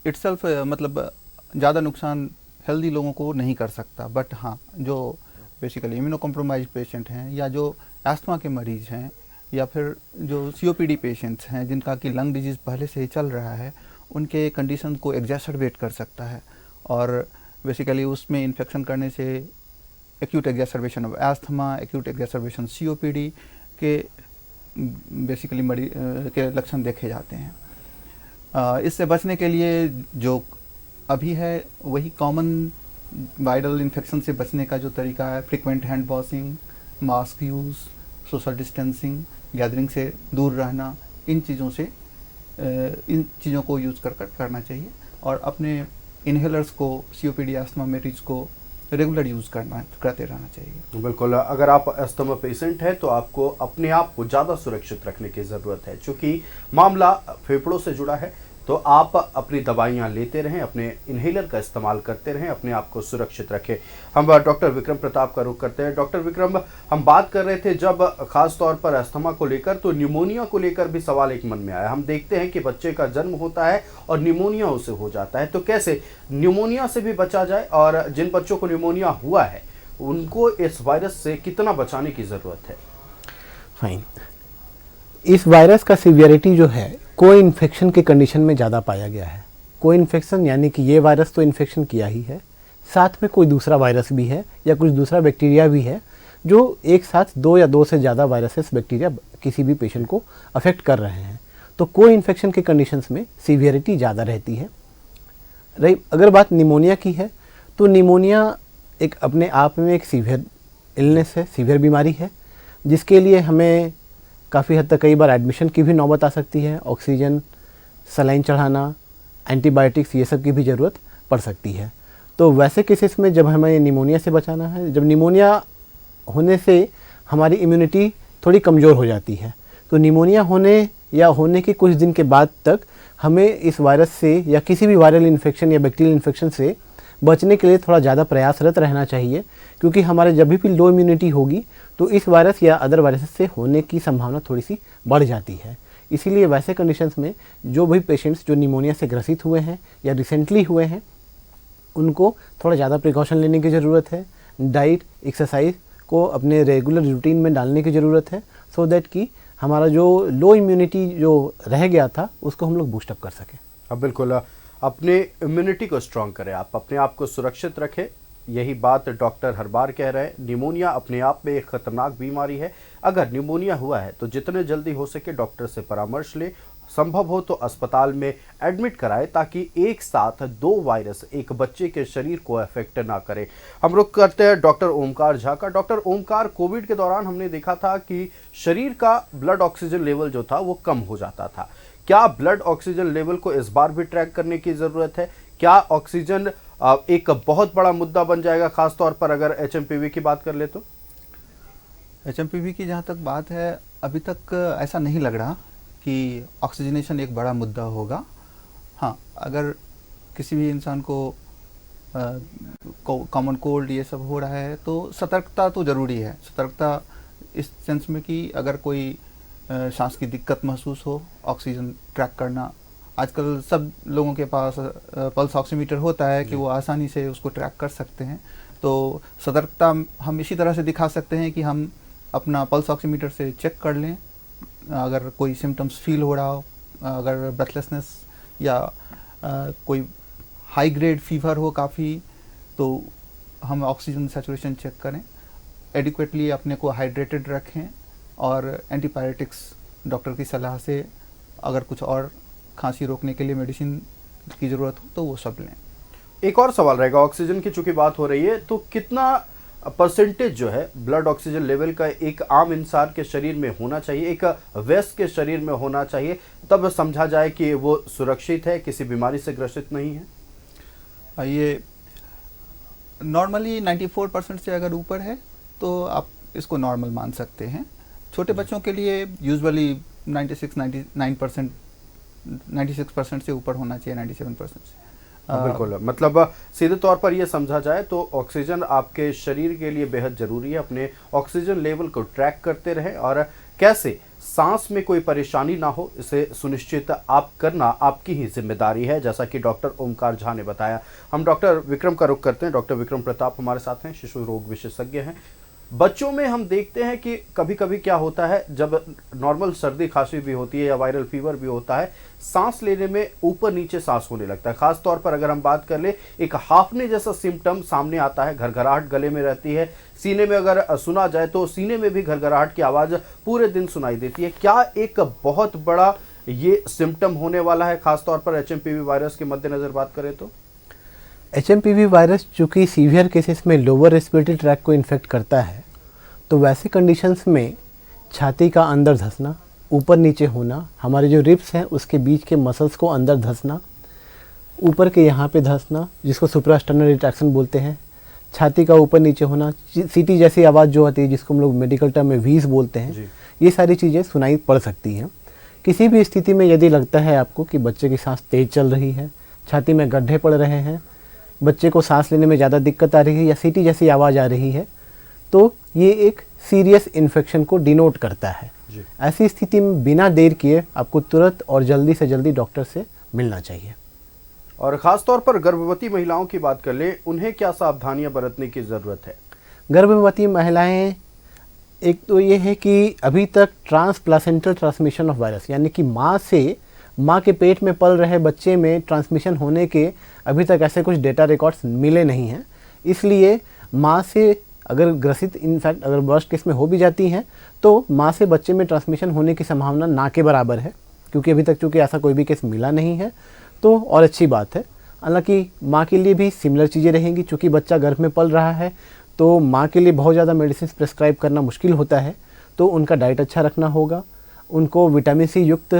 इटसेल्फ मतलब ज़्यादा नुकसान हेल्दी लोगों को नहीं कर सकता, बट हाँ, जो बेसिकली इम्यूनो कॉम्प्रोमाइज पेशेंट हैं या जो एस्थमा के मरीज़ हैं या फिर जो COPD पेशेंट्स हैं जिनका कि लंग डिजीज़ पहले से ही चल रहा है, उनके कंडीशन को एग्जैसरबेट कर सकता है और बेसिकली उसमें इन्फेक्शन करने से acute exacerbation of asthma, acute exacerbation COPD के बेसिकली के लक्षण देखे जाते हैं। इससे बचने के लिए जो अभी है वही कॉमन वायरल इन्फेक्शन से बचने का जो तरीका है, frequent hand washing, mask use, social distancing, gathering से दूर रहना, इन चीज़ों को यूज़ करना चाहिए और अपने इन्हेलर्स को COPD अस्थमा मरीज को रेगुलर यूज़ करते रहना चाहिए। बिल्कुल, अगर आप अस्थमा पेशेंट हैं तो आपको अपने आप को ज़्यादा सुरक्षित रखने की ज़रूरत है। चूँकि मामला फेफड़ों से जुड़ा है तो आप अपनी दवाइयाँ लेते रहें, अपने इन्हेलर का इस्तेमाल करते रहें, अपने आप को सुरक्षित रखें। हम डॉक्टर विक्रम प्रताप का रुख करते हैं। डॉक्टर विक्रम, हम बात कर रहे थे जब खास तौर पर अस्थमा को लेकर, तो न्यूमोनिया को लेकर भी सवाल एक मन में आया। हम देखते हैं कि बच्चे का जन्म होता है और न्यूमोनिया उसे हो जाता है, तो कैसे न्यूमोनिया से भी बचा जाए और जिन बच्चों को न्यूमोनिया हुआ है उनको इस वायरस से कितना बचाने की ज़रूरत है? फाइन, इस वायरस का सीवियरिटी जो है कोई इन्फेक्शन के कंडीशन में ज़्यादा पाया गया है। कोई इन्फेक्शन यानी कि ये वायरस तो इन्फेक्शन किया ही है, साथ में कोई दूसरा वायरस भी है या कुछ दूसरा बैक्टीरिया भी है जो एक साथ 2 या 2 से ज़्यादा वायरसेस बैक्टीरिया किसी भी पेशेंट को अफेक्ट कर रहे हैं। तो कोई इन्फेक्शन के कंडीशंस में सीवियरिटी ज़्यादा रहती है। रही अगर बात निमोनिया की है तो निमोनिया एक अपने आप में एक सीवियर इलनेस है, सीवियर बीमारी है, जिसके लिए हमें काफ़ी हद तक कई बार एडमिशन की भी नौबत आ सकती है। ऑक्सीजन, सलाइन चढ़ाना, एंटीबायोटिक्स, ये सब की भी ज़रूरत पड़ सकती है। तो वैसे केसेस में जब हमें निमोनिया से बचाना है, जब निमोनिया होने से हमारी इम्यूनिटी थोड़ी कमज़ोर हो जाती है, तो निमोनिया होने या होने के कुछ दिन के बाद तक हमें इस वायरस से या किसी भी वायरल इन्फेक्शन या बैक्टीरियल इन्फेक्शन से बचने के लिए थोड़ा ज़्यादा प्रयासरत रहना चाहिए, क्योंकि हमारे जब भी लो इम्यूनिटी होगी तो इस वायरस या अदर वायरस से होने की संभावना थोड़ी सी बढ़ जाती है। इसीलिए वैसे कंडीशंस में जो भी पेशेंट्स जो निमोनिया से ग्रसित हुए हैं या रिसेंटली हुए हैं उनको थोड़ा ज़्यादा प्रिकॉशन लेने की ज़रूरत है। डाइट, एक्सरसाइज को अपने रेगुलर रूटीन में डालने की ज़रूरत है, सो दैट कि हमारा जो लो इम्यूनिटी जो रह गया था उसको हम लोग बूस्टअप कर सकें। अब बिल्कुल अपने इम्यूनिटी को स्ट्रॉन्ग करें, आप अपने आप को सुरक्षित रखें। यही बात डॉक्टर हर बार कह रहे हैं। निमोनिया अपने आप में एक खतरनाक बीमारी है। अगर निमोनिया हुआ है तो जितने जल्दी हो सके डॉक्टर से परामर्श लें, संभव हो तो अस्पताल में एडमिट कराएं, ताकि एक साथ 2 वायरस एक बच्चे के शरीर को अफेक्ट ना करें। हम रुख करते हैं डॉक्टर ओमकार झा का। डॉक्टर ओमकार, कोविड के दौरान हमने देखा था कि शरीर का ब्लड ऑक्सीजन लेवल जो था वो कम हो जाता था। क्या ब्लड ऑक्सीजन लेवल को इस बार भी ट्रैक करने की ज़रूरत है? क्या ऑक्सीजन एक बहुत बड़ा मुद्दा बन जाएगा, खास तौर पर अगर HMPV की बात कर ले तो? HMPV की जहाँ तक बात है, अभी तक ऐसा नहीं लग रहा कि ऑक्सीजनेशन एक बड़ा मुद्दा होगा। हाँ, अगर किसी भी इंसान को कॉमन कोल्ड ये सब हो रहा है तो सतर्कता तो ज़रूरी है। सतर्कता इस सेंस में कि अगर कोई सांस की दिक्कत महसूस हो, ऑक्सीजन ट्रैक करना, आजकल सब लोगों के पास पल्स ऑक्सीमीटर होता है कि वो आसानी से उसको ट्रैक कर सकते हैं। तो सतर्कता हम इसी तरह से दिखा सकते हैं कि हम अपना पल्स ऑक्सीमीटर से चेक कर लें, अगर कोई सिम्टम्स फील हो रहा हो, अगर ब्रेथलेसनेस या कोई हाई ग्रेड फीवर हो काफ़ी, तो हम ऑक्सीजन सैचुरेशन चेक करें, एडिक्वेटली अपने को हाइड्रेटेड रखें और एंटीबायोटिक्स डॉक्टर की सलाह से अगर कुछ और खांसी रोकने के लिए मेडिसिन की ज़रूरत हो तो वो सब लें। एक और सवाल रहेगा, ऑक्सीजन की चूंकि बात हो रही है, तो कितना परसेंटेज जो है ब्लड ऑक्सीजन लेवल का एक आम इंसान के शरीर में होना चाहिए, एक वयस्क के शरीर में होना चाहिए, तब समझा जाए कि वो सुरक्षित है, किसी बीमारी से ग्रसित नहीं है? ये नॉर्मली 94% से अगर ऊपर है तो आप इसको नॉर्मल मान सकते हैं। छोटे बच्चों के लिए यूजुअली 96% से ऊपर होना चाहिए, 97% से। बिल्कुल, मतलब सीधे तौर पर यह समझा जाए तो ऑक्सीजन आपके शरीर के लिए बेहद जरूरी है। अपने ऑक्सीजन लेवल को ट्रैक करते रहें और कैसे सांस में कोई परेशानी ना हो इसे सुनिश्चित आप करना आपकी ही जिम्मेदारी है, जैसा कि डॉक्टर ओमकार झा ने बताया। हम डॉक्टर विक्रम का रुख करते हैं। डॉक्टर विक्रम प्रताप हमारे साथ हैं, शिशु रोग विशेषज्ञ हैं। बच्चों में हम देखते हैं कि कभी कभी क्या होता है, जब नॉर्मल सर्दी खांसी भी होती है या वायरल फीवर भी होता है, सांस लेने में ऊपर नीचे सांस होने लगता है। खास तौर पर अगर हम बात कर ले, एक हाफने जैसा सिम्टम सामने आता है, घरघराहट गले में रहती है, सीने में अगर सुना जाए तो सीने में भी घरघराहट की आवाज पूरे दिन सुनाई देती है। क्या एक बहुत बड़ा ये सिम्टम होने वाला है, खासतौर पर एचएमपीवी वायरस के मद्देनजर बात करें तो? एचएमपीवी वायरस चूँकि सीवियर केसेस में लोअर रेस्पिरेटरी ट्रैक्ट को इन्फेक्ट करता है, तो वैसे कंडीशंस में छाती का अंदर धंसना, ऊपर नीचे होना, हमारे जो रिब्स हैं उसके बीच के मसल्स को अंदर धंसना, ऊपर के यहाँ पे धंसना जिसको सुप्रास्टर्नल रिट्रैक्शन बोलते हैं, छाती का ऊपर नीचे होना, सीटी जैसी आवाज़ जो आती है जिसको हम लोग मेडिकल टर्म में व्हीज बोलते हैं, ये सारी चीज़ें सुनाई पड़ सकती हैं। किसी भी स्थिति में यदि लगता है आपको कि बच्चे की सांस तेज़ चल रही है, छाती में गड्ढे पड़ रहे हैं, बच्चे को सांस लेने में ज़्यादा दिक्कत आ रही है या सीटी जैसी आवाज़ आ रही है, तो ये एक सीरियस इन्फेक्शन को डिनोट करता है। ऐसी स्थिति में बिना देर किए आपको तुरंत और जल्दी से जल्दी डॉक्टर से मिलना चाहिए। और ख़ास तौर पर गर्भवती महिलाओं की बात कर ले, उन्हें क्या सावधानियां बरतने की ज़रूरत है? गर्भवती महिलाएं, एक तो ये है कि अभी तक ट्रांसप्लासेंटल ट्रांसमिशन ऑफ वायरस, यानी कि माँ से माँ के पेट में पल रहे बच्चे में ट्रांसमिशन होने के अभी तक ऐसे कुछ डेटा रिकॉर्ड्स मिले नहीं हैं। इसलिए माँ से अगर ग्रसित, इनफैक्ट अगर वर्स्ट केस में हो भी जाती हैं तो माँ से बच्चे में ट्रांसमिशन होने की संभावना ना के बराबर है, क्योंकि अभी तक चूँकि ऐसा कोई भी केस मिला नहीं है, तो और अच्छी बात है। हालांकि माँ के लिए भी सिमिलर चीज़ें रहेंगी, चूँकि बच्चा गर्भ में पल रहा है तो माँ के लिए बहुत ज़्यादा मेडिसिन प्रेस्क्राइब करना मुश्किल होता है, तो उनका डाइट अच्छा रखना होगा, उनको विटामिन सी युक्त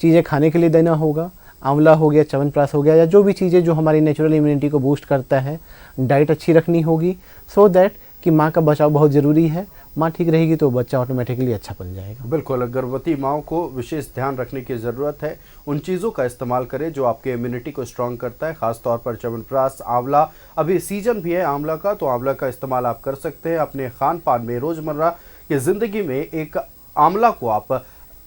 चीज़ें खाने के लिए देना होगा, आंवला हो गया, च्यवनप्राश हो गया, या जो भी चीज़ें जो हमारी नेचुरल इम्यूनिटी को बूस्ट करता है, डाइट अच्छी रखनी होगी, सो दैट कि माँ का बचाव बहुत ज़रूरी है। माँ ठीक रहेगी तो बच्चा ऑटोमेटिकली अच्छा बन जाएगा। बिल्कुल, गर्भवती माँओं को विशेष ध्यान रखने की ज़रूरत है। उन चीज़ों का इस्तेमाल करें जो आपके इम्यूनिटी को स्ट्रांग करता है, खासतौर पर च्यवनप्राश, आंवला, अभी सीजन भी है आंवला का, तो आंवला का इस्तेमाल आप कर सकते हैं अपने खान पान में। रोज़मर्रा की ज़िंदगी में एक आंवला को आप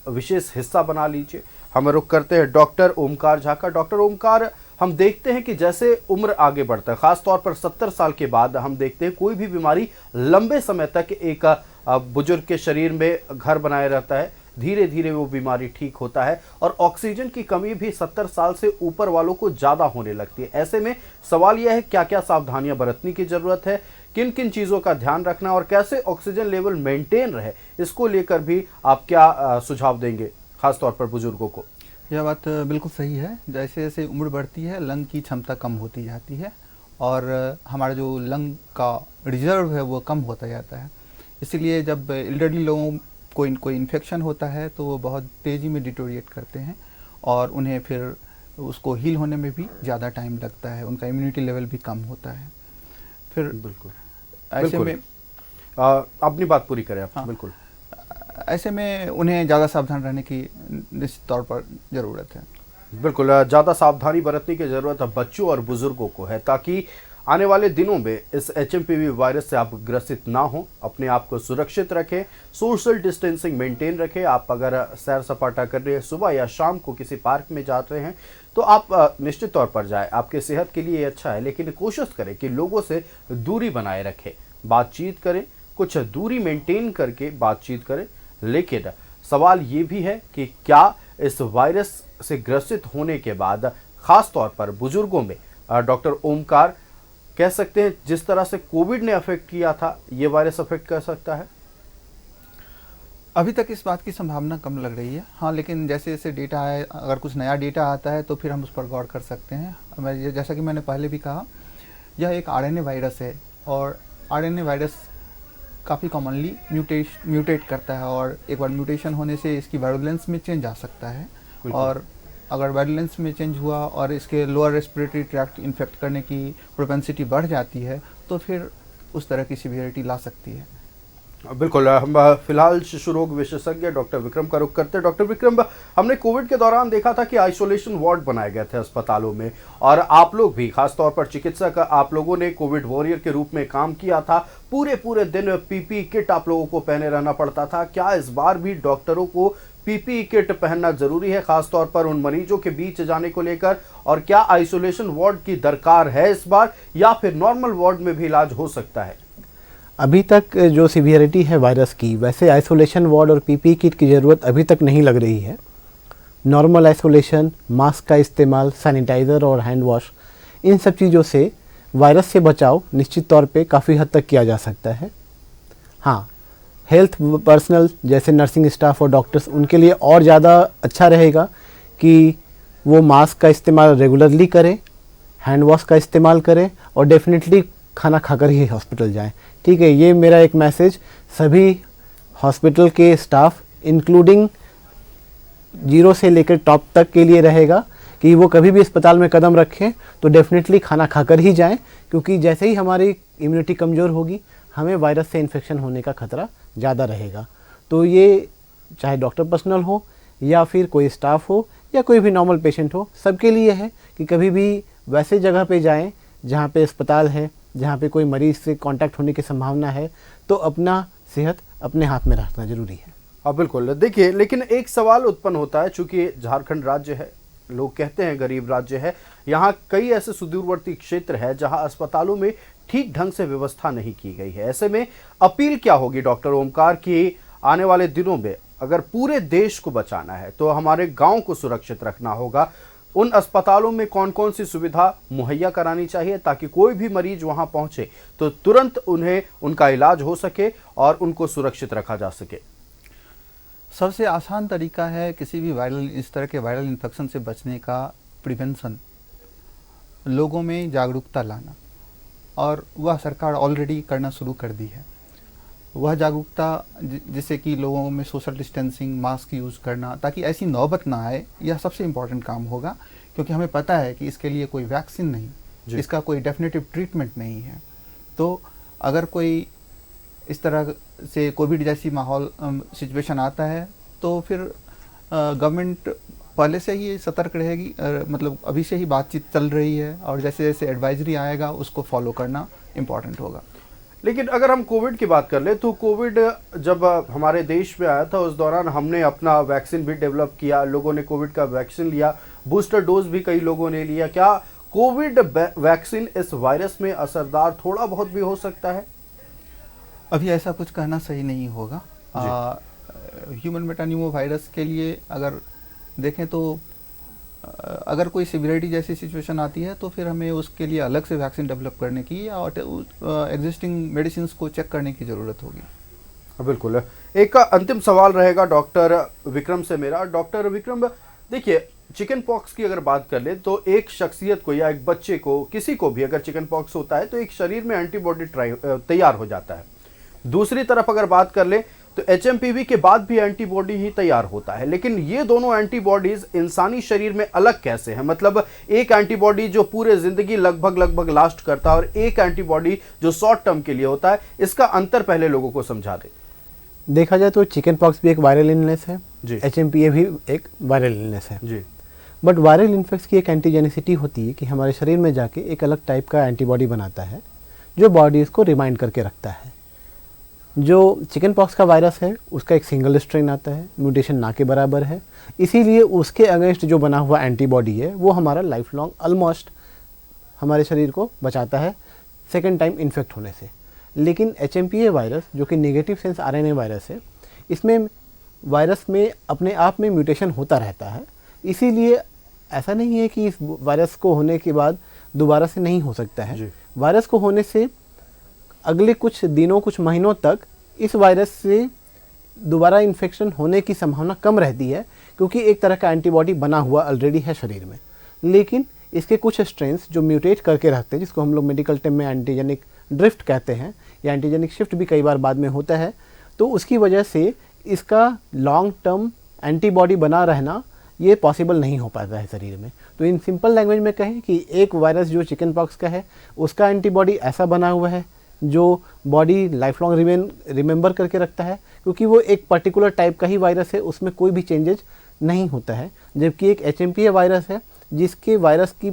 विशेष हिस्सा बना लीजिए। हम रुख करते हैं डॉक्टर ओमकार झा का। डॉक्टर ओमकार, हम देखते हैं कि जैसे उम्र आगे बढ़ता है, खास तौर पर 70 साल के बाद हम देखते हैं कोई भी बीमारी लंबे समय तक एक बुजुर्ग के शरीर में घर बनाए रहता है, धीरे धीरे वो बीमारी ठीक होता है और ऑक्सीजन की कमी भी 70 साल से ऊपर वालों को ज़्यादा होने लगती है। ऐसे में सवाल यह है, क्या क्या सावधानियां बरतने की ज़रूरत है, किन किन चीज़ों का ध्यान रखना और कैसे ऑक्सीजन लेवल मेंटेन रहे, इसको लेकर भी आप क्या सुझाव देंगे खासतौर पर बुजुर्गों को? यह बात बिल्कुल सही है। जैसे जैसे उम्र बढ़ती है लंग की क्षमता कम होती जाती है और हमारा जो लंग का रिजर्व है वो कम होता जाता है। इसलिए जब एल्डरली लोगों को कोई इन्फेक्शन होता है तो वो बहुत तेज़ी में डिटोरिएट करते हैं और उन्हें फिर उसको हील होने में भी ज़्यादा टाइम लगता है, उनका इम्यूनिटी लेवल भी कम होता है। फिर बिल्कुल ऐसे में अपनी बात पूरी करें आप। हाँ, बिल्कुल, ऐसे में उन्हें ज़्यादा सावधान रहने की निश्चित तौर पर ज़रूरत है। बिल्कुल, ज़्यादा सावधानी बरतने की ज़रूरत बच्चों और बुजुर्गों को है, ताकि आने वाले दिनों में इस एचएमपीवी वायरस से आप ग्रसित ना हो। अपने आप को सुरक्षित रखें, सोशल डिस्टेंसिंग मेंटेन रखें। आप अगर सैर सपाटा कर रहे हैं, सुबह या शाम को किसी पार्क में जाते हैं तो आप निश्चित तौर पर जाएं, आपके सेहत के लिए अच्छा है। लेकिन कोशिश करें कि लोगों से दूरी बनाए रखें, बातचीत करें, कुछ दूरी मेंटेन करके बातचीत करें। लेकिन सवाल ये भी है कि क्या इस वायरस से ग्रसित होने के बाद खास तौर पर बुजुर्गों में डॉक्टर ओमकार कह सकते हैं जिस तरह से कोविड ने अफेक्ट किया था, ये वायरस अफेक्ट कर सकता है? अभी तक इस बात की संभावना कम लग रही है। हाँ, लेकिन जैसे जैसे डेटा है, अगर कुछ नया डेटा आता है तो फिर हम उस पर गौर कर सकते हैं। जैसा कि मैंने पहले भी कहा, यह एक आरएनए वायरस है और आरएनए वायरस काफ़ी कॉमनली म्यूटेट करता है और एक बार म्यूटेशन होने से इसकी वायरुलेंस में चेंज आ सकता है। और अगर वायरुलेंस में चेंज हुआ और इसके लोअर रेस्पिरेटरी ट्रैक्ट इन्फेक्ट करने की प्रोपेंसिटी बढ़ जाती है तो फिर उस तरह की सीवियरिटी ला सकती है। बिल्कुल, हम फिलहाल शिशु रोग विशेषज्ञ डॉक्टर विक्रम का रुख करते हैं। डॉक्टर विक्रम, हमने कोविड के दौरान देखा था कि आइसोलेशन वार्ड बनाए गए थे अस्पतालों में, और आप लोग भी खासतौर पर चिकित्सक, आप लोगों ने कोविड वॉरियर के रूप में काम किया था। पूरे दिन पीपीई किट आप लोगों को पहने रहना पड़ता था। क्या इस बार भी डॉक्टरों को पीपीई किट पहनना जरूरी है, खासतौर पर उन मरीजों के बीच जाने को लेकर? और क्या आइसोलेशन वार्ड की दरकार है इस बार, या फिर नॉर्मल वार्ड में भी इलाज हो सकता है? अभी तक जो सीवियरिटी है वायरस की, वैसे आइसोलेशन वार्ड और पीपीई किट की ज़रूरत अभी तक नहीं लग रही है। नॉर्मल आइसोलेशन, मास्क का इस्तेमाल, सैनिटाइज़र और हैंड वॉश, इन सब चीज़ों से वायरस से बचाव निश्चित तौर पे काफ़ी हद तक किया जा सकता है। हाँ, हेल्थ पर्सनल जैसे नर्सिंग स्टाफ और डॉक्टर्स, उनके लिए और ज़्यादा अच्छा रहेगा कि वो मास्क का इस्तेमाल रेगुलरली करें, हैंड वॉश का इस्तेमाल करें और डेफिनेटली खाना खाकर ही हॉस्पिटल जाएं। ठीक है, ये मेरा एक मैसेज सभी हॉस्पिटल के स्टाफ इंक्लूडिंग 0 से लेकर टॉप तक के लिए रहेगा कि वो कभी भी अस्पताल में कदम रखें तो डेफिनेटली खाना खाकर ही जाएं, क्योंकि जैसे ही हमारी इम्यूनिटी कमज़ोर होगी हमें वायरस से इन्फेक्शन होने का खतरा ज़्यादा रहेगा। तो ये चाहे डॉक्टर पर्सनल हो या फिर कोई स्टाफ हो या कोई भी नॉर्मल पेशेंट हो, सबके लिए है कि कभी भी वैसे जगह पे जाएं जहाँ पे अस्पताल है, जहाँ पे कोई मरीज से कांटेक्ट होने की संभावना है, तो अपना सेहत अपने हाथ में रखना जरूरी है। हाँ बिल्कुल, देखिए लेकिन एक सवाल उत्पन्न होता है, चूंकि झारखंड राज्य है, लोग कहते हैं गरीब राज्य है, यहाँ कई ऐसे सुदूरवर्ती क्षेत्र है जहाँ अस्पतालों में ठीक ढंग से व्यवस्था नहीं की गई है। ऐसे में अपील क्या होगी डॉक्टर ओमकार की आने वाले दिनों में अगर पूरे देश को बचाना है तो हमारे गांव को सुरक्षित रखना होगा, उन अस्पतालों में कौन कौन सी सुविधा मुहैया करानी चाहिए ताकि कोई भी मरीज वहां पहुंचे तो तुरंत उन्हें उनका इलाज हो सके और उनको सुरक्षित रखा जा सके? सबसे आसान तरीका है किसी भी इस तरह के वायरल इन्फेक्शन से बचने का प्रिवेंशन, लोगों में जागरूकता लाना, और वह सरकार ऑलरेडी करना शुरू कर दी है। वह जागरूकता जिससे कि लोगों में सोशल डिस्टेंसिंग, मास्क यूज़ करना, ताकि ऐसी नौबत ना आए, यह सबसे इम्पॉर्टेंट काम होगा, क्योंकि हमें पता है कि इसके लिए कोई वैक्सीन नहीं, इसका कोई डेफिनेटिव ट्रीटमेंट नहीं है। तो अगर कोई इस तरह से कोविड जैसी माहौल सिचुएशन आता है तो फिर गवर्नमेंट पहले से ही सतर्क रहेगी, मतलब अभी से ही बातचीत चल रही है, और जैसे जैसे एडवाइजरी आएगा उसको फॉलो करना इम्पॉर्टेंट होगा। लेकिन अगर हम कोविड की बात कर ले तो कोविड जब हमारे देश में आया था उस दौरान हमने अपना वैक्सीन भी डेवलप किया, लोगों ने कोविड का वैक्सीन लिया, बूस्टर डोज भी कई लोगों ने लिया। क्या कोविड वैक्सीन इस वायरस में असरदार थोड़ा बहुत भी हो सकता है? अभी ऐसा कुछ कहना सही नहीं होगा। ह्यूमन मेटान्यूमो वायरस के लिए अगर देखें तो अगर कोई सिवियरिटी जैसी सिचुएशन आती है तो फिर हमें उसके लिए अलग से वैक्सीन डेवलप करने की और एग्जिस्टिंग मेडिसिन को चेक करने की ज़रूरत होगी। बिल्कुल। एक अंतिम सवाल रहेगा डॉक्टर विक्रम से मेरा। डॉक्टर विक्रम, देखिए चिकन पॉक्स की अगर बात कर ले तो एक शख्सियत को या एक बच्चे को, किसी को भी अगर चिकन पॉक्स होता है तो एक शरीर में एंटीबॉडी तैयार हो जाता है। दूसरी तरफ अगर बात कर ले तो एचएमपीवी के बाद भी एंटीबॉडी ही तैयार होता है, लेकिन ये दोनों एंटीबॉडीज इंसानी शरीर में अलग कैसे हैं? मतलब एक एंटीबॉडी जो पूरे जिंदगी लगभग लास्ट करता है और एक एंटीबॉडी जो शॉर्ट टर्म के लिए होता है, इसका अंतर पहले लोगों को समझा दे। देखा जाए तो चिकन पॉक्स भी एक वायरल इलनेस है, एचएमपीवी भी एक वायरल इलनेस है जी। बट वायरल इन्फेक्शन की एक एंटीजेनिसिटी होती है कि हमारे शरीर में जाके एक अलग टाइप का एंटीबॉडी बनाता है जो बॉडी इसको रिमाइंड करके रखता है। जो चिकन पॉक्स का वायरस है उसका एक सिंगल स्ट्रेन आता है, म्यूटेशन ना के बराबर है, इसीलिए उसके अगेंस्ट जो बना हुआ एंटीबॉडी है वो हमारा लाइफ लॉन्ग ऑलमोस्ट हमारे शरीर को बचाता है सेकेंड टाइम इन्फेक्ट होने से। लेकिन एचएमपीवी वायरस जो कि नेगेटिव सेंस आरएनए वायरस है, इसमें वायरस में अपने आप में म्यूटेशन होता रहता है, इसीलिए ऐसा नहीं है कि इस वायरस को होने के बाद दोबारा से नहीं हो सकता है। वायरस को होने से अगले कुछ दिनों, कुछ महीनों तक इस वायरस से दोबारा इन्फेक्शन होने की संभावना कम रहती है, क्योंकि एक तरह का एंटीबॉडी बना हुआ ऑलरेडी है शरीर में। लेकिन इसके कुछ स्ट्रेन्स जो म्यूटेट करके रहते हैं, जिसको हम लोग मेडिकल टर्म में एंटीजेनिक ड्रिफ्ट कहते हैं या एंटीजेनिक शिफ्ट भी कई बार बाद में होता है, तो उसकी वजह से इसका लॉन्ग टर्म एंटीबॉडी बना रहना ये पॉसिबल नहीं हो पाता है शरीर में। तो इन सिंपल लैंग्वेज में कहें कि एक वायरस जो चिकन पॉक्स का है उसका एंटीबॉडी ऐसा बना हुआ है जो बॉडी लाइफ लॉन्ग रिमेंबर करके रखता है, क्योंकि वो एक पर्टिकुलर टाइप का ही वायरस है, उसमें कोई भी चेंजेज नहीं होता है। जबकि एक एचएमपीवी वायरस है जिसके वायरस की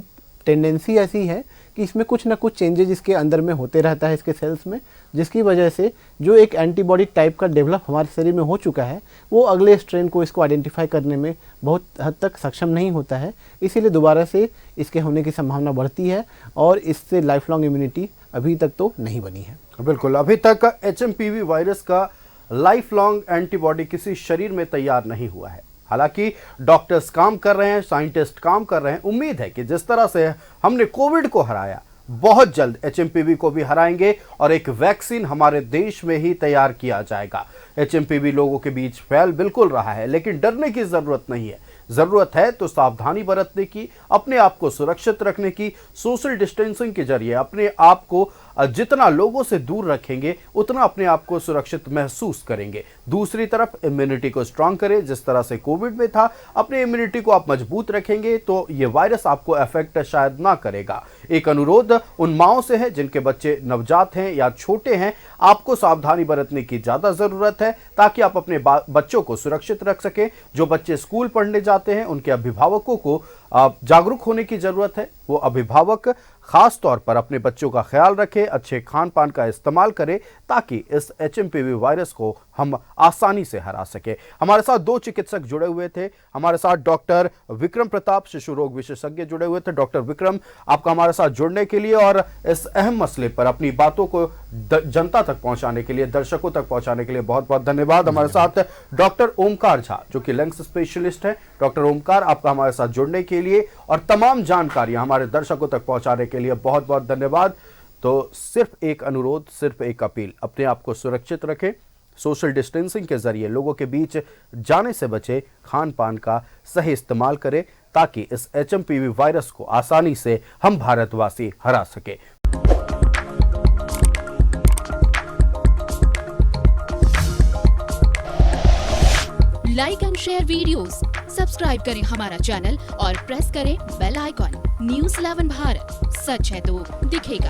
टेंडेंसी ऐसी है कि इसमें कुछ ना कुछ चेंजेज इसके अंदर में होते रहता है, इसके सेल्स में, जिसकी वजह से जो एक एंटीबॉडी टाइप का डेवलप हमारे शरीर में हो चुका है वो अगले स्ट्रेन को इसको आइडेंटिफाई करने में बहुत हद तक सक्षम नहीं होता है। इसीलिए दोबारा से इसके होने की संभावना बढ़ती है और इससे लाइफ लॉन्ग इम्यूनिटी अभी तक तो नहीं बनी है। बिल्कुल, अभी तक HMPV वायरस का लाइफ लॉन्ग एंटीबॉडी किसी शरीर में तैयार नहीं हुआ है। हालांकि डॉक्टर्स काम कर रहे हैं, साइंटिस्ट काम कर रहे हैं। उम्मीद है कि जिस तरह से हमने कोविड को हराया, बहुत जल्द HMPV को भी हराएंगे और एक वैक्सीन हमारे देश में ही तैयार किया जाएगा। HMPV लोगों के बीच फैल बिल्कुल रहा है, लेकिन डरने की जरूरत नहीं है। जरूरत है तो सावधानी बरतने की, अपने आप को सुरक्षित रखने की। सोशल डिस्टेंसिंग के जरिए अपने आप को जितना लोगों से दूर रखेंगे उतना अपने आप को सुरक्षित महसूस करेंगे। दूसरी तरफ इम्यूनिटी को स्ट्रांग करें। जिस तरह से कोविड में था, अपने इम्यूनिटी को आप मजबूत रखेंगे तो ये वायरस आपको अफेक्ट शायद ना करेगा। एक अनुरोध उन माओं से है जिनके बच्चे नवजात हैं या छोटे हैं, आपको सावधानी बरतने की ज्यादा जरूरत है ताकि आप अपने बच्चों को सुरक्षित रख सकें। जो बच्चे स्कूल पढ़ने जाते हैं, उनके अभिभावकों को जागरूक होने की जरूरत है। वो अभिभावक खास तौर पर अपने बच्चों का ख्याल रखें, अच्छे खान पान का इस्तेमाल करें ताकि इस HMPV वायरस को हम आसानी से हरा सके। हमारे साथ 2 चिकित्सक जुड़े हुए थे। हमारे साथ डॉक्टर विक्रम प्रताप, शिशु रोग विशेषज्ञ, जुड़े हुए थे। डॉक्टर विक्रम, आपका हमारे साथ जुड़ने के लिए और इस अहम मसले पर अपनी बातों को जनता तक पहुंचाने के लिए, दर्शकों तक पहुंचाने के लिए बहुत बहुत धन्यवाद। हमारे साथ डॉक्टर ओमकार झा, जो कि लंग्स स्पेशलिस्ट हैं। डॉक्टर ओमकार, आपका हमारे साथ जुड़ने के लिए और तमाम जानकारियां हमारे दर्शकों तक पहुंचाने के लिए बहुत बहुत धन्यवाद। तो सिर्फ एक अनुरोध, सिर्फ एक अपील, अपने आप को सुरक्षित रखें, सोशल डिस्टेंसिंग के जरिए लोगों के बीच जाने से बचें, खान पान का सही इस्तेमाल करें ताकि इस HMPV वायरस को आसानी से हम भारतवासी हरा सके। Like and share videos, subscribe करें हमारा चैनल और प्रेस करें बेल आइकॉन। News 11 भारत, सच है तो दिखेगा।